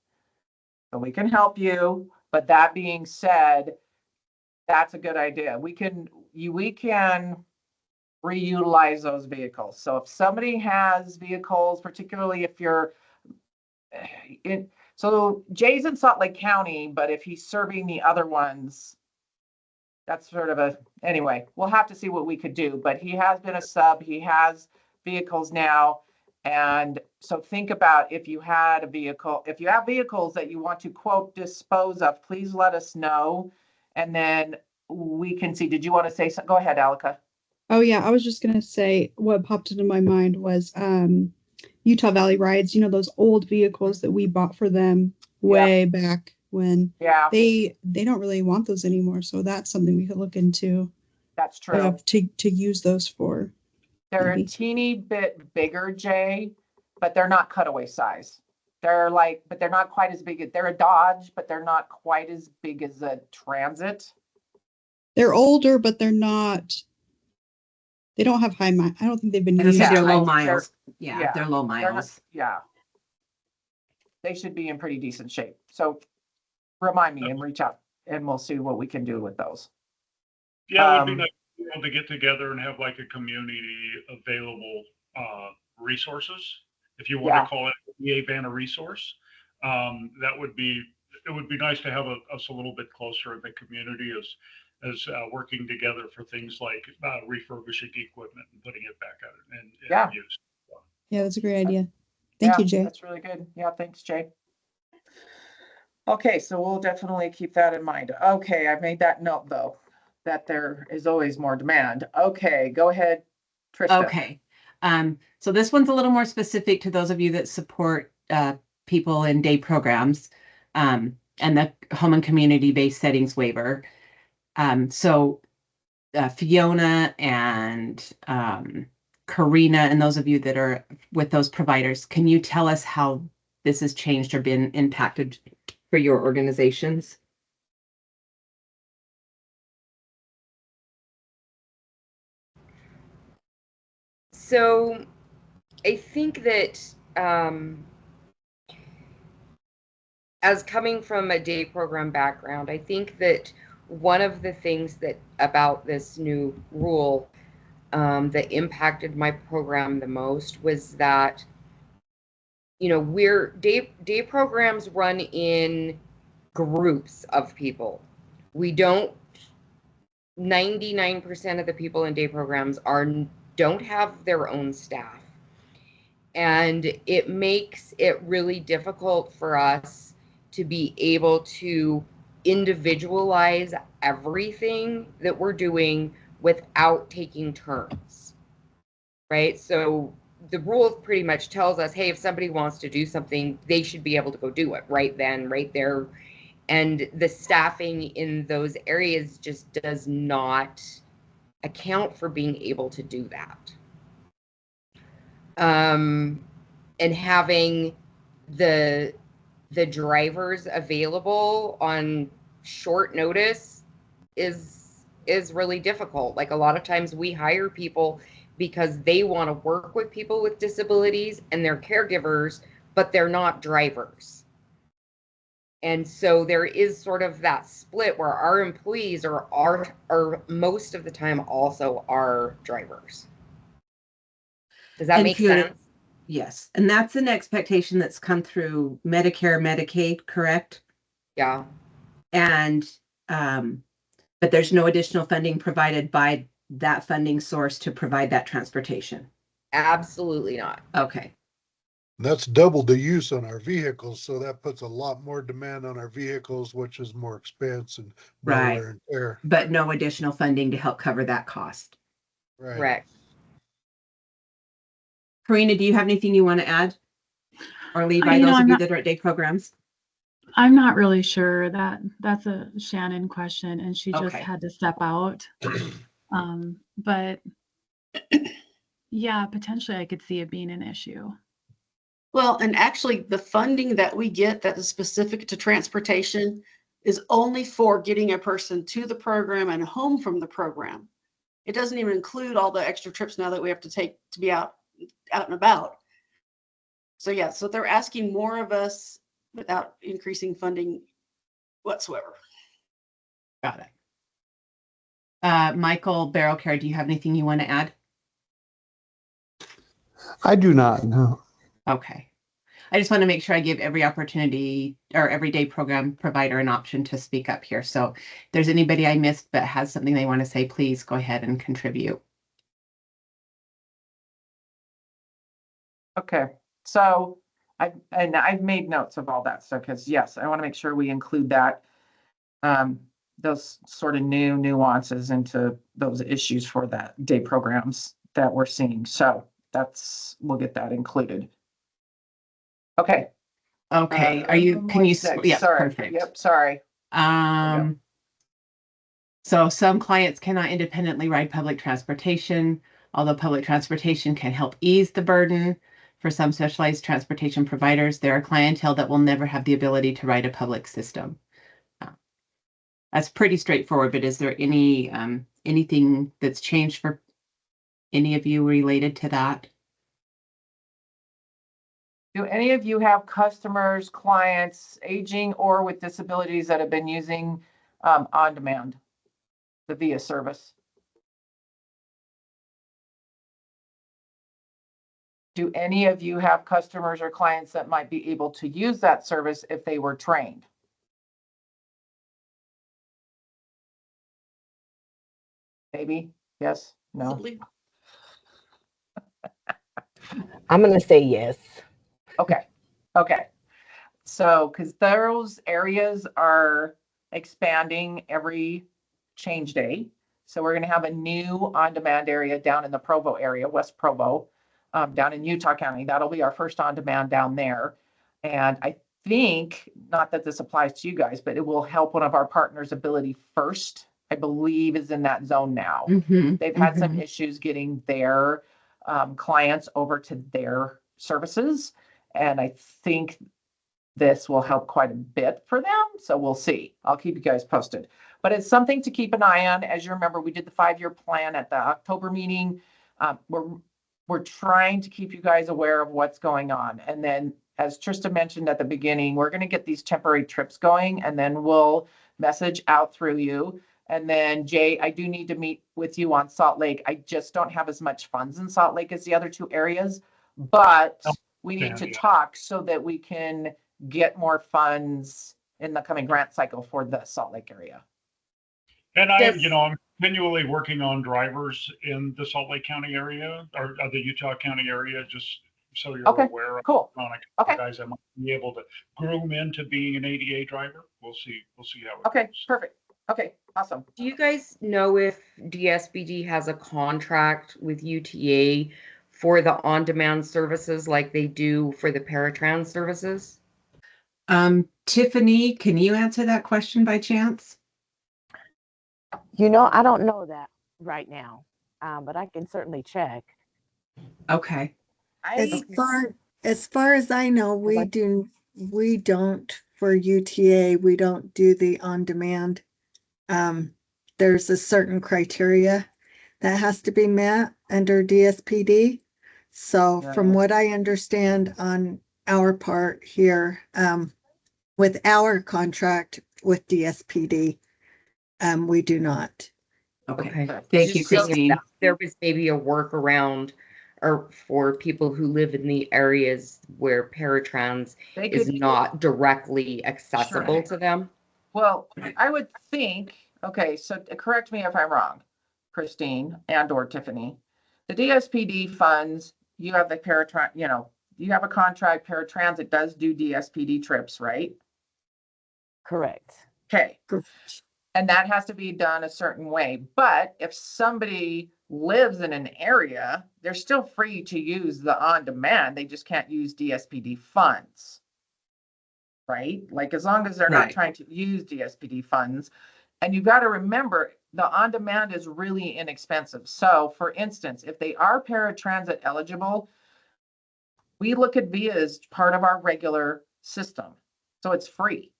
so we can help you. But that being said, that's a good idea. We can reutilize those vehicles. So if somebody has vehicles, particularly if you're so Jay's in Salt Lake County, but if he's serving the other ones, that's sort of anyway, we'll have to see what we could do, but he has been a sub, he has vehicles now. And so think about if you have vehicles that you want to quote dispose of, please let us know. And then we can see, did you want to say something? Go ahead, Alika. Oh yeah, I was just gonna say what popped into my mind was Utah Valley Rides, those old vehicles that we bought for them way back when. Yeah. They don't really want those anymore, so that's something we could look into. That's true. To use those for. They're a teeny bit bigger, Jay, but they're not cutaway size. But they're not quite as big. They're a Dodge, but they're not quite as big as a Transit. They're older, but they're not. They don't have high miles. I don't think they've been used. They're low miles. They're low miles. They should be in pretty decent shape. So remind me and reach out and we'll see what we can do with those. Yeah, it would be nice to get together and have like a community available resources. If you want to call it a van a resource, it would be nice to have us a little bit closer in the community as working together for things like refurbishing equipment and putting it back out and use. Yeah, that's a great idea. Thank you, Jay. That's really good. Yeah, thanks, Jay. Okay, so we'll definitely keep that in mind. Okay, I made that note though, that there is always more demand. Okay, go ahead, Trista. Okay. So this one's a little more specific to those of you that support people in day programs and the home and community-based settings waiver. So Fiona and Karina and those of you that are with those providers, can you tell us how this has changed or been impacted for your organizations? So I think that as coming from a day program background, I think that one of the things that about this new rule that impacted my program the most was that, we're day programs run in groups of people. We don't, 99% of the people in day programs don't have their own staff. And it makes it really difficult for us to be able to individualize everything that we're doing without taking turns, right? So the rule pretty much tells us, hey, if somebody wants to do something, they should be able to go do it right then, right there. And the staffing in those areas just does not account for being able to do that. And having the drivers available on short notice is really difficult. Like a lot of times we hire people because they want to work with people with disabilities and they're caregivers, but they're not drivers. And so there is sort of that split where our employees are most of the time also our drivers. Does that make sense? Yes, and that's an expectation that's come through Medicare, Medicaid, correct? Yeah. And, but there's no additional funding provided by that funding source to provide that transportation. Absolutely not. Okay. That's double the use on our vehicles, so that puts a lot more demand on our vehicles, which is more expense and more Right. wear and tear. But no additional funding to help cover that cost. Right. Correct. Karina, do you have anything you want to add? Or Levi, You know, those I'm of you not- that are at day programs? I'm not really sure. That's a Shannon question, and she just Okay. had to step out. But yeah, potentially I could see it being an issue. Well, and actually the funding that we get that is specific to transportation is only for getting a person to the program and home from the program. It doesn't even include all the extra trips now that we have to take to be out and about. So yeah, so they're asking more of us without increasing funding whatsoever. Got it. Michael Barrowcare, do you have anything you want to add? I do not know. Okay. I just want to make sure I give every opportunity or everyday program provider an option to speak up here. So if there's anybody I missed but has something they want to say, please go ahead and contribute. Okay, so I've made notes of all that stuff because yes, I want to make sure we include that, those sort of new nuances into those issues for that day programs that we're seeing. So we'll get that included. Okay. Okay, can you, yeah, sorry. perfect. Yep, sorry. So some clients cannot independently ride public transportation, although public transportation can help ease the burden. For some specialized transportation providers, there are clientele that will never have the ability to ride a public system. That's pretty straightforward, but is there any anything that's changed for any of you related to that? Do any of you have customers, clients, aging or with disabilities that have been using on demand, the VIA service? Do any of you have customers or clients that might be able to use that service if they were trained? Maybe, yes, no? I'm going to say yes. Okay, okay. So, because those areas are expanding every change day. So we're going to have a new on-demand area down in the Provo area, West Provo, down in Utah County. That'll be our first on-demand down there. And I think, not that this applies to you guys, but it will help one of our partners, Ability First, I believe is in that zone now. They've had some issues getting their clients over to their services. And I think this will help quite a bit for them. So we'll see. I'll keep you guys posted. But it's something to keep an eye on. As you remember, we did the 5-year plan at the October meeting. We're trying to keep you guys aware of what's going on. And then, as Trista mentioned at the beginning, we're going to get these temporary trips going, and then we'll message out through you. And then, Jay, I do need to meet with you on Salt Lake. I just don't have as much funds in Salt Lake as the other 2 areas, but we need to talk so that we can get more funds in the coming grant cycle for the Salt Lake area. And I'm continually working on drivers in the Salt Lake County area or the Utah County area, just so you're aware. Cool. Okay. Guys that might be able to groom into being an ADA driver. We'll see how it goes. Perfect. Okay, awesome. Do you guys know if DSPD has a contract with UTA for the on-demand services like they do for the paratrans services? Tiffany, can you answer that question by chance? I don't know that right now, but I can certainly check. Okay. As far as I know, we don't for UTA, we don't do the on-demand. There's a certain criteria that has to be met under DSPD. So from what I understand on our part here, with our contract with DSPD, we do not. Okay. Thank you, Christine. There was maybe a workaround or for people who live in the areas where paratransit They is could- not directly accessible to them? Well, I would think, okay, so correct me if I'm wrong, Christine and or Tiffany. The DSPD funds, you have the you have a contract, paratransit does do DSPD trips, right? Correct. Okay. And that has to be done a certain way. But if somebody lives in an area, they're still free to use the on-demand. They just can't use DSPD funds. Right? Like as long as they're not Right. trying to use DSPD funds. And you've got to remember the on-demand is really inexpensive. So for instance, if they are paratransit eligible, we look at VIA as part of our regular system. So it's free.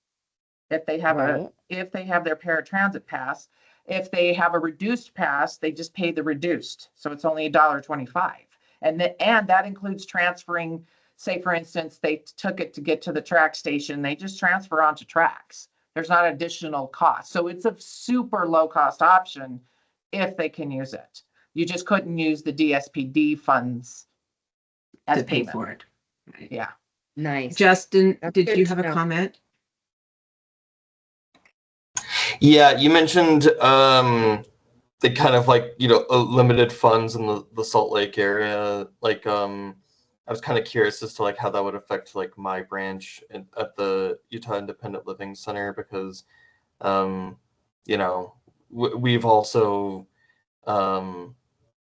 If they have if they have their paratransit pass, if they have a reduced pass, they just pay the reduced. So it's only $1.25. And that includes transferring, say for instance, they took it to get to the track station, they just transfer onto tracks. There's not additional cost. So it's a super low cost option if they can use it. You just couldn't use the DSPD funds as to pay payment. for it. Yeah. Nice. Justin, That's did good you to have a know. comment? Yeah, you mentioned the kind of like, limited funds in the Salt Lake area. Like, I was kind of curious as to like how that would affect like my branch at the Utah Independent Living Center, because, we've also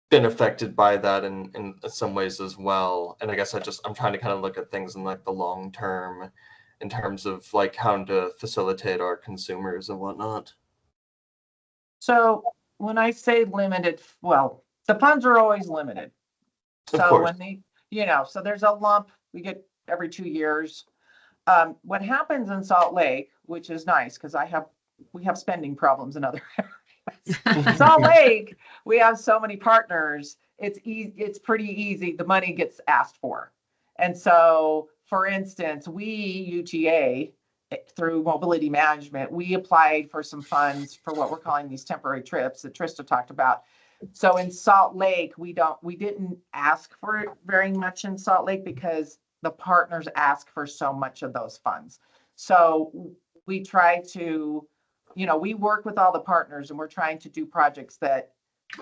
been affected by that in some ways as well. And I guess I'm trying to kind of look at things in like the long term in terms of like how to facilitate our consumers and whatnot. So when I say limited, well, the funds are always limited. Of So course. when they, so there's a lump we get every 2 years. What happens in Salt Lake, which is nice because we have spending problems in other areas. Salt Lake, we have so many partners. It's pretty easy. The money gets asked for. And so, for instance, we, UTA, through mobility management, we applied for some funds for what we're calling these temporary trips that Trista talked about. So in Salt Lake, we didn't ask for it very much in Salt Lake because the partners ask for so much of those funds. So we try to, we work with all the partners and we're trying to do projects that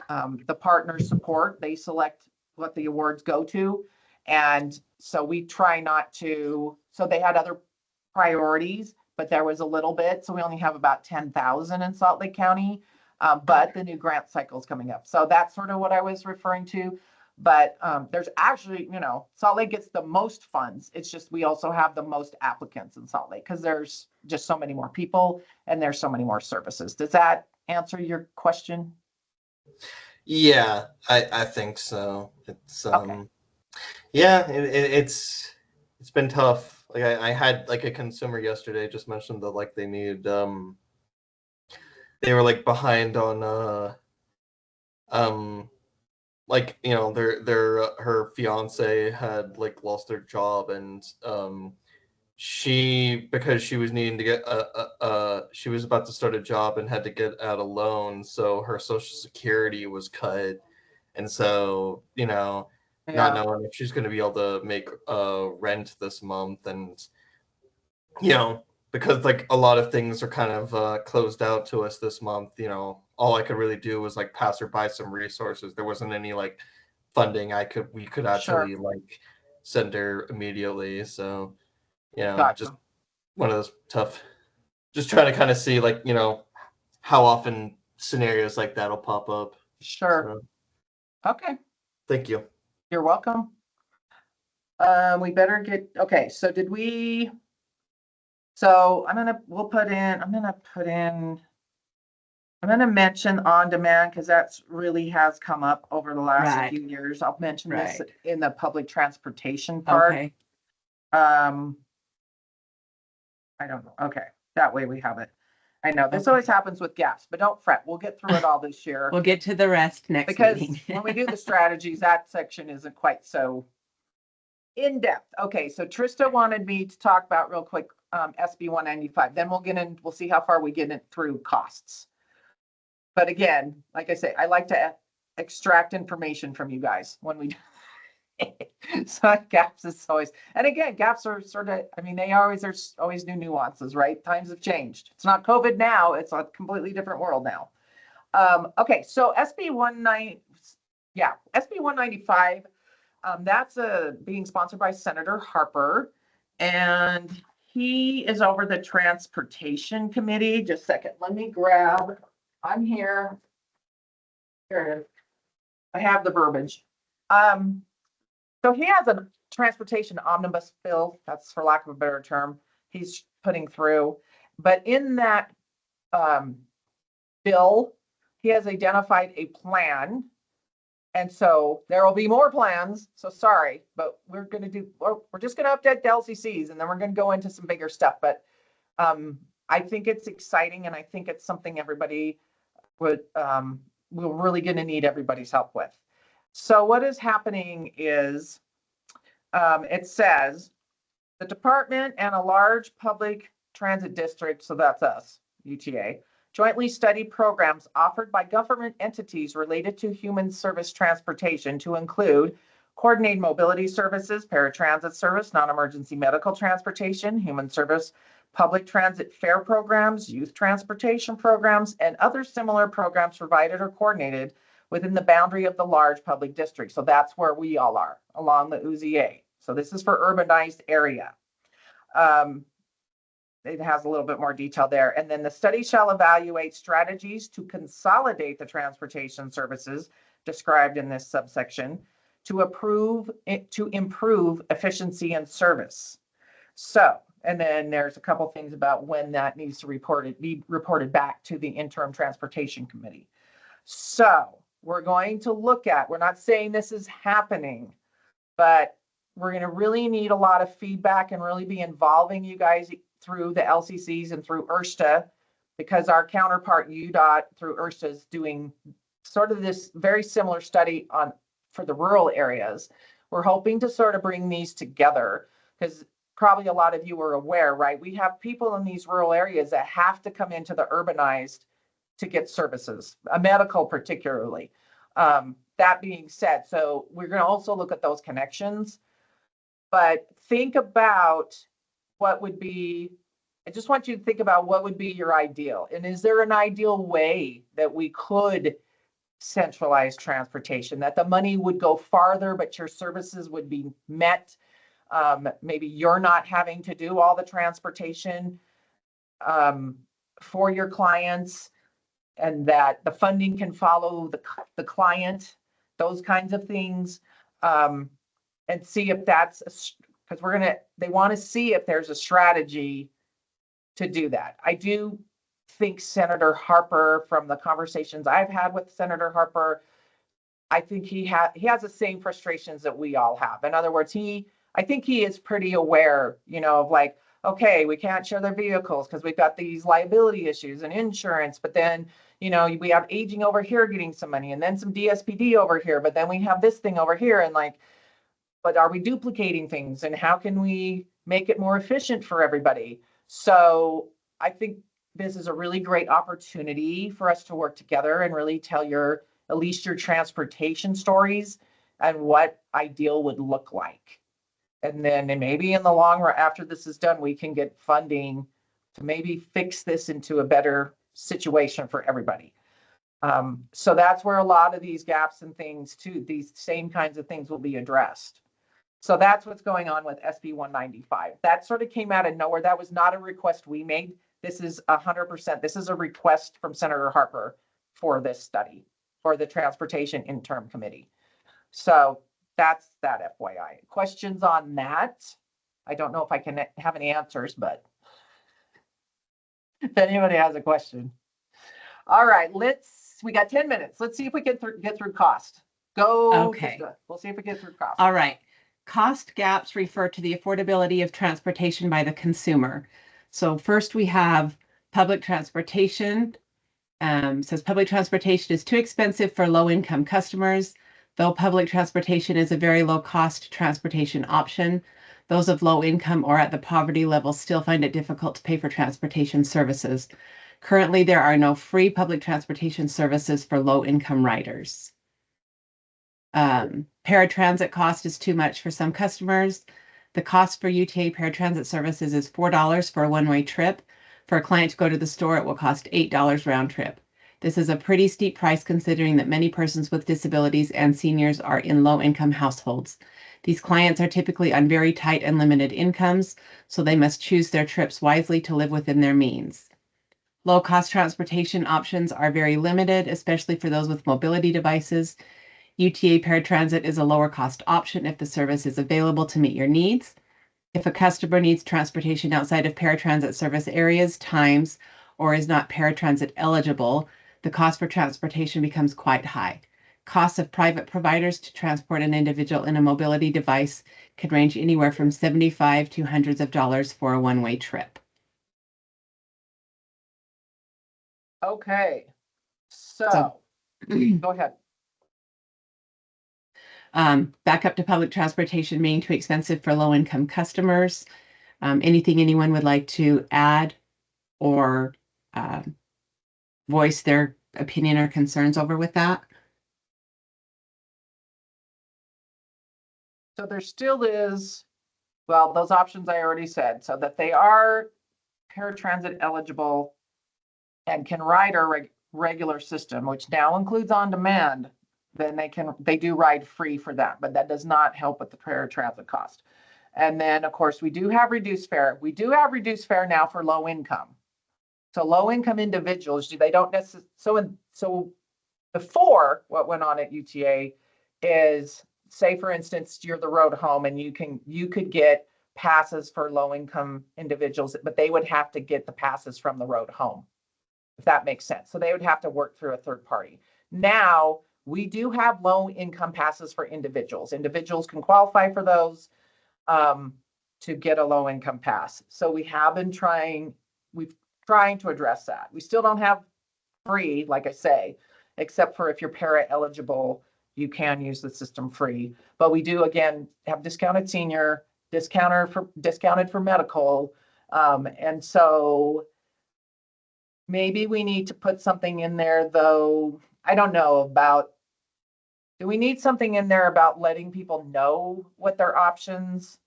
the partners support. They select what the awards go to. And so we try not to, so they had other priorities, but there was a little bit. So we only have about 10,000 in Salt Lake County, but the new grant cycle is coming up. So that's sort of what I was referring to. But there's actually, Salt Lake gets the most funds. It's just we also have the most applicants in Salt Lake because there's just so many more people and there's so many more services. Does that answer your question? Yeah, I think so. It's Okay. yeah, it's been tough. Like I had like a consumer yesterday just mentioned that like they need they were like behind on like their her fiance had like lost their job, and because she was needing to get she was about to start a job and had to get out a loan, so her Social Security was cut, and so not knowing if she's going to be able to make rent this month, and because like a lot of things are kind of closed out to us this month, all I could really do was like pass her by some resources. There wasn't any like funding we could actually like send her immediately, so just one of those tough, just trying to kind of see like how often scenarios like that'll pop up. Sure. So. Okay. Thank you. You're welcome. We better get, okay, so so I'm gonna mention on demand because that's really has come up over the last few years. I'll mention this in the public transportation part. Okay. I don't know. Okay, that way we have it. I know this always happens with gaps, but don't fret. We'll get through it all this year. We'll get to the rest next because meeting. when we do the strategies, that section isn't quite so in depth. Okay, so Trista wanted me to talk about real quick SB 195. Then we'll see how far we get it through costs. But again, like I say, I like to extract information from you guys when we So gaps is always, and again, gaps are sort of, I mean, there's always new nuances, right? Times have changed. It's not COVID now, it's a completely different world now. Okay, so SB 195, that's being sponsored by Senator Harper, and he is over the Transportation Committee. Just a second, let me grab, I'm here. Here it is. I have the verbiage. So he has a transportation omnibus bill, that's for lack of a better term, he's putting through. But in that bill, he has identified a plan. And so there will be more plans. So sorry, but we're just going to update the LCCs and then we're going to go into some bigger stuff. But I think it's exciting and I think it's something everybody we're really going to need everybody's help with. So what is happening is it says the department and a large public transit district, so that's us, UTA, jointly study programs offered by government entities related to human service transportation to include coordinated mobility services, paratransit service, non-emergency medical transportation, human service, public transit fare programs, youth transportation programs, and other similar programs provided or coordinated within the boundary of the large public district. So that's where we all are, along the UZA. So this is for urbanized area. It has a little bit more detail there. And then the study shall evaluate strategies to consolidate the transportation services described in this subsection to improve efficiency and service. So, and then there's a couple things about when that needs to be reported back to the interim transportation committee. So we're going to look at, we're not saying this is happening, but we're going to really need a lot of feedback and really be involving you guys through the LCCs and through URSTA, because our counterpart UDOT through URSTA is doing sort of this very similar study for the rural areas. We're hoping to sort of bring these together because probably a lot of you are aware, right? We have people in these rural areas that have to come into the urbanized to get services, medical particularly. That being said, so we're going to also look at those connections, but think about what would be, I just want you to think about what would be your ideal. And is there an ideal way that we could centralize transportation, that the money would go farther, but your services would be met? Maybe you're not having to do all the transportation for your clients, and that the funding can follow the client, those kinds of things, and see if that's, because they want to see if there's a strategy to do that. I do think Senator Harper, from the conversations I've had with Senator Harper, I think he has the same frustrations that we all have. In other words, I think he is pretty aware, of like, okay, we can't share their vehicles because we've got these liability issues and insurance, but then, we have aging over here getting some money and then some DSPD over here, but then we have this thing over here, and like, but are we duplicating things and how can we make it more efficient for everybody? So I think this is a really great opportunity for us to work together and really tell at least your transportation stories and what ideal would look like. And then maybe in the long run, after this is done, we can get funding to maybe fix this into a better situation for everybody. So that's where a lot of these gaps and things too, these same kinds of things will be addressed. So that's what's going on with SB 195. That sort of came out of nowhere. That was not a request we made. This is 100%. This is a request from Senator Harper for this study for the Transportation Interim Committee. So that's that, FYI. Questions on that? I don't know if I can have any answers, but if anybody has a question. All right, we got 10 minutes. Let's see if we can get through cost. Go. Okay. We'll see if we get through cost. All right. Cost gaps refer to the affordability of transportation by the consumer. So first we have public transportation. Says public transportation is too expensive for low-income customers. Though public transportation is a very low-cost transportation option, those of low income or at the poverty level still find it difficult to pay for transportation services. Currently, there are no free public transportation services for low-income riders. Paratransit cost is too much for some customers. The cost for UTA paratransit services is $4 for a one-way trip. For a client to go to the store, it will cost $8 round trip. This is a pretty steep price considering that many persons with disabilities and seniors are in low-income households. These clients are typically on very tight and limited incomes, so they must choose their trips wisely to live within their means. Low-cost transportation options are very limited, especially for those with mobility devices. UTA paratransit is a lower cost option if the service is available to meet your needs. If a customer needs transportation outside of paratransit service areas, times, or is not paratransit eligible, the cost for transportation becomes quite high. Costs of private providers to transport an individual in a mobility device can range anywhere from $75 to hundreds of dollars for a one-way trip. Okay, so go ahead. Back up to public transportation being too expensive for low-income customers. Anything anyone would like to add or voice their opinion or concerns over with that? So there still is, well, those options I already said, so that they are paratransit eligible and can ride our regular system, which now includes on demand, then they do ride free for that, but that does not help with the paratransit cost. And then, of course, we do have reduced fare. We do have reduced fare now for low income. So low income individuals, they don't necessarily, so before what went on at UTA is, say for instance, you're the road home and you could get passes for low income individuals, but they would have to get the passes from the road home, if that makes sense. So they would have to work through a third party. Now we do have low income passes for individuals. Individuals can qualify for those to get a low income pass. So we've trying to address that. We still don't have free, like I say, except for if you're para eligible, you can use the system free. But we do again have discounted senior, discounted for medical, and so maybe we need to put something in there, though. I don't know about. Do we need something in there about letting people know what their options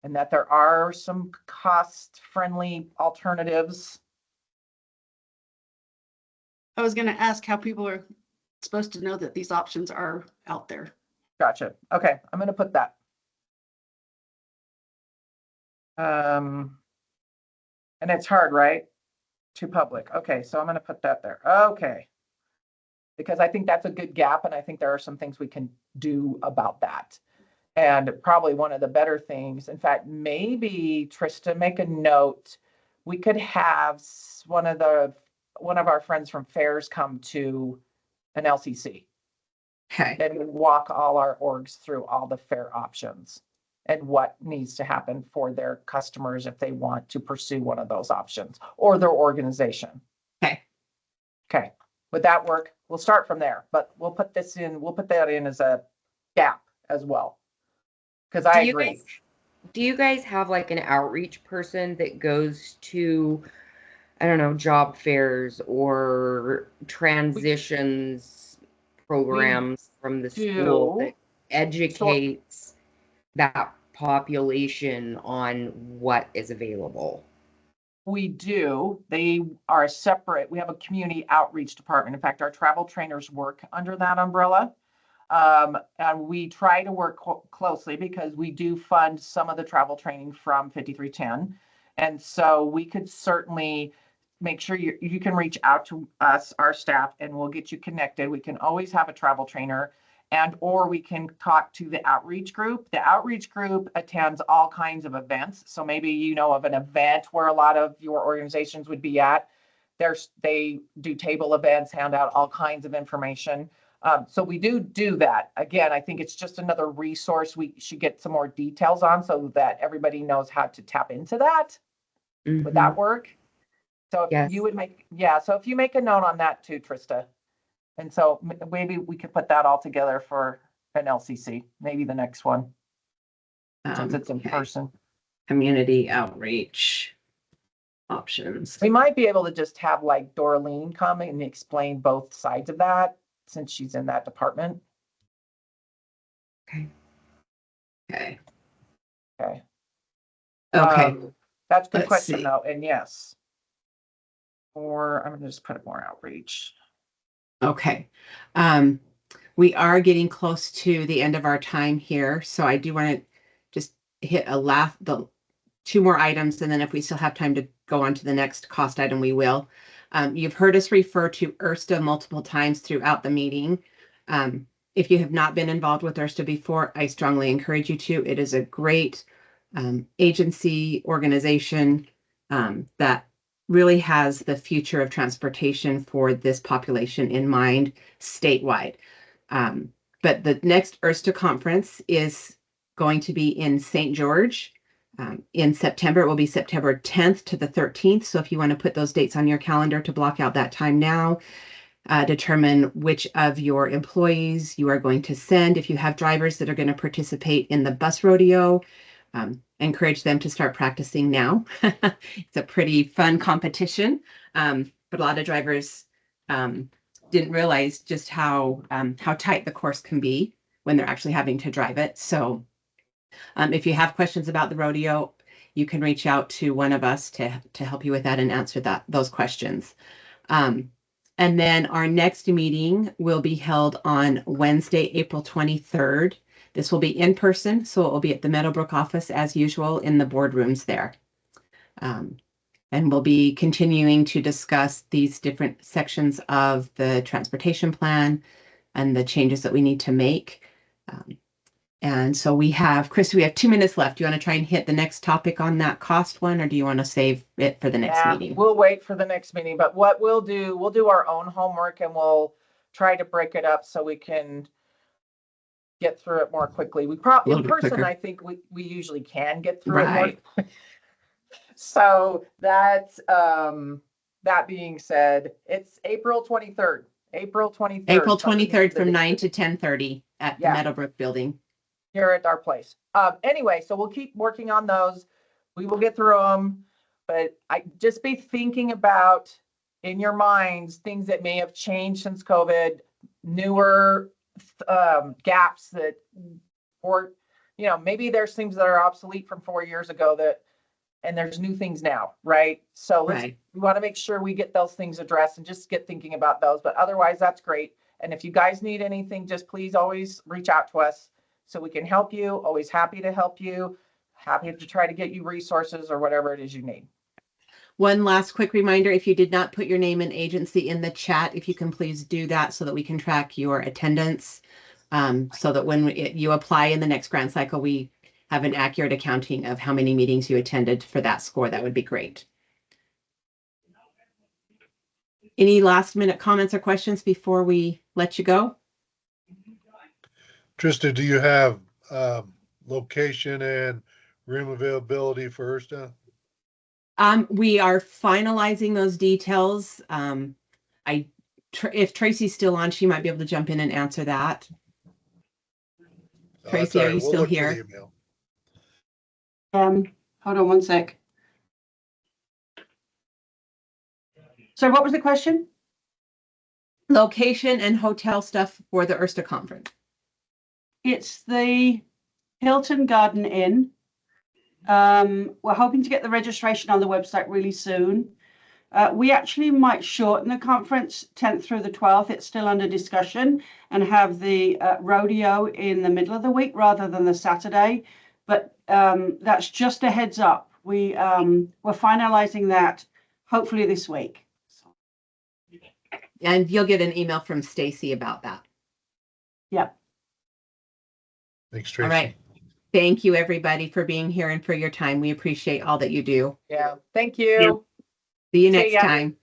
and that there are some cost-friendly alternatives? I was going to ask how people are supposed to know that these options are out there. Gotcha. Okay, I'm going to put that. And it's hard, right? To public. Okay, so I'm going to put that there. Okay. Because I think that's a good gap, and I think there are some things we can do about that. And probably one of the better things, in fact, maybe Trista, make a note. We could have one of our friends from fairs come to an LCC. Okay. And walk all our orgs through all the fair options and what needs to happen for their customers if they want to pursue one of those options or their organization. Okay. Okay. Would that work? We'll start from there, but we'll put that in as a gap as well. Because I agree. Do you guys have like an outreach person that goes to, I don't know, job fairs or transitions programs from the school that educates that population on what is available? We do. They are separate. We have a community outreach department. In fact, our travel trainers work under that umbrella. And we try to work closely because we do fund some of the travel training from 5310. And so we could certainly make sure you can reach out to us, our staff, and we'll get you connected. We can always have a travel trainer, or we can talk to the outreach group. The outreach group attends all kinds of events. So maybe you know of an event where a lot of your organizations would be at. They do table events, hand out all kinds of information. So we do that. Again, I think it's just another resource we should get some more details on so that everybody knows how to tap into that. Mm-hmm. Would that work? So if you would so if you make a note on that too, Trista. And so maybe we could put that all together for an LCC, maybe the next one, since it's in person. Community outreach options. We might be able to just have like Dorleen come and explain both sides of that, since she's in that department. Okay. Okay. Okay. Okay. That's a good Let's question see. though, and yes. Or I'm gonna just put it more outreach. Okay. We are getting close to the end of our time here, so I do want to just hit the 2 more items, and then if we still have time to go on to the next cost item, we will. You've heard us refer to URSTA multiple times throughout the meeting. If you have not been involved with URSTA before, I strongly encourage you to. It is a great agency organization that really has the future of transportation for this population in mind statewide. But the next URSTA conference is going to be in St. George in September. It will be September 10th to the 13th. So if you want to put those dates on your calendar to block out that time now, determine which of your employees you are going to send. If you have drivers that are going to participate in the bus rodeo, encourage them to start practicing now. It's a pretty fun competition, but a lot of drivers didn't realize just how tight the course can be when they're actually having to drive it. So if you have questions about the rodeo, you can reach out to one of us to help you with that and answer those questions. And then our next meeting will be held on Wednesday, April 23rd. This will be in person, so it will be at the Meadowbrook office as usual in the boardrooms there. And we'll be continuing to discuss these different sections of the transportation plan and the changes that we need to make. And so Chris, we have 2 minutes left. Do you want to try and hit the next topic on that cost one, or do you want to save it for the next meeting? We'll wait for the next meeting, but what we'll do our own homework and we'll try to break it up so we can get through it more quickly. We probably in person, quicker. I think we usually can get through it more. So that's that being said, it's April 23rd. April 23rd. April 23rd from 9 to 10:30 at the Meadowbrook building. Here at our place. Anyway, so we'll keep working on those. We will get through them, but I just be thinking about in your minds things that may have changed since COVID, newer gaps that, or maybe there's things that are obsolete from 4 years ago and there's new things now, right? So we want to make sure we get those things addressed and just get thinking about those. But otherwise, that's great. And if you guys need anything, just please always reach out to us so we can help you. Always happy to help you. Happy to try to get you resources or whatever it is you need. One last quick reminder, if you did not put your name and agency in the chat, if you can please do that so that we can track your attendance, so that when you apply in the next grant cycle, we have an accurate accounting of how many meetings you attended for that score. That would be great. Any last minute comments or questions before we let you go? Trista, do you have location and room availability for URSTA? We are finalizing those details. If Tracy's still on, she might be able to jump in and answer that. Tracy, are you still here? Hold on one sec. So what was the question? Location and hotel stuff for the URSTA conference. It's the Hilton Garden Inn. We're hoping to get the registration on the website really soon. We actually might shorten the conference 10th through the 12th. It's still under discussion, and have the rodeo in the middle of the week rather than the Saturday. But that's just a heads up. We're finalizing that hopefully this week. And you'll get an email from Stacy about that. Yep. Thanks, Tracy. All right. Thank you, everybody, for being here and for your time. We appreciate all that you do. Yeah. Thank you. See you next time.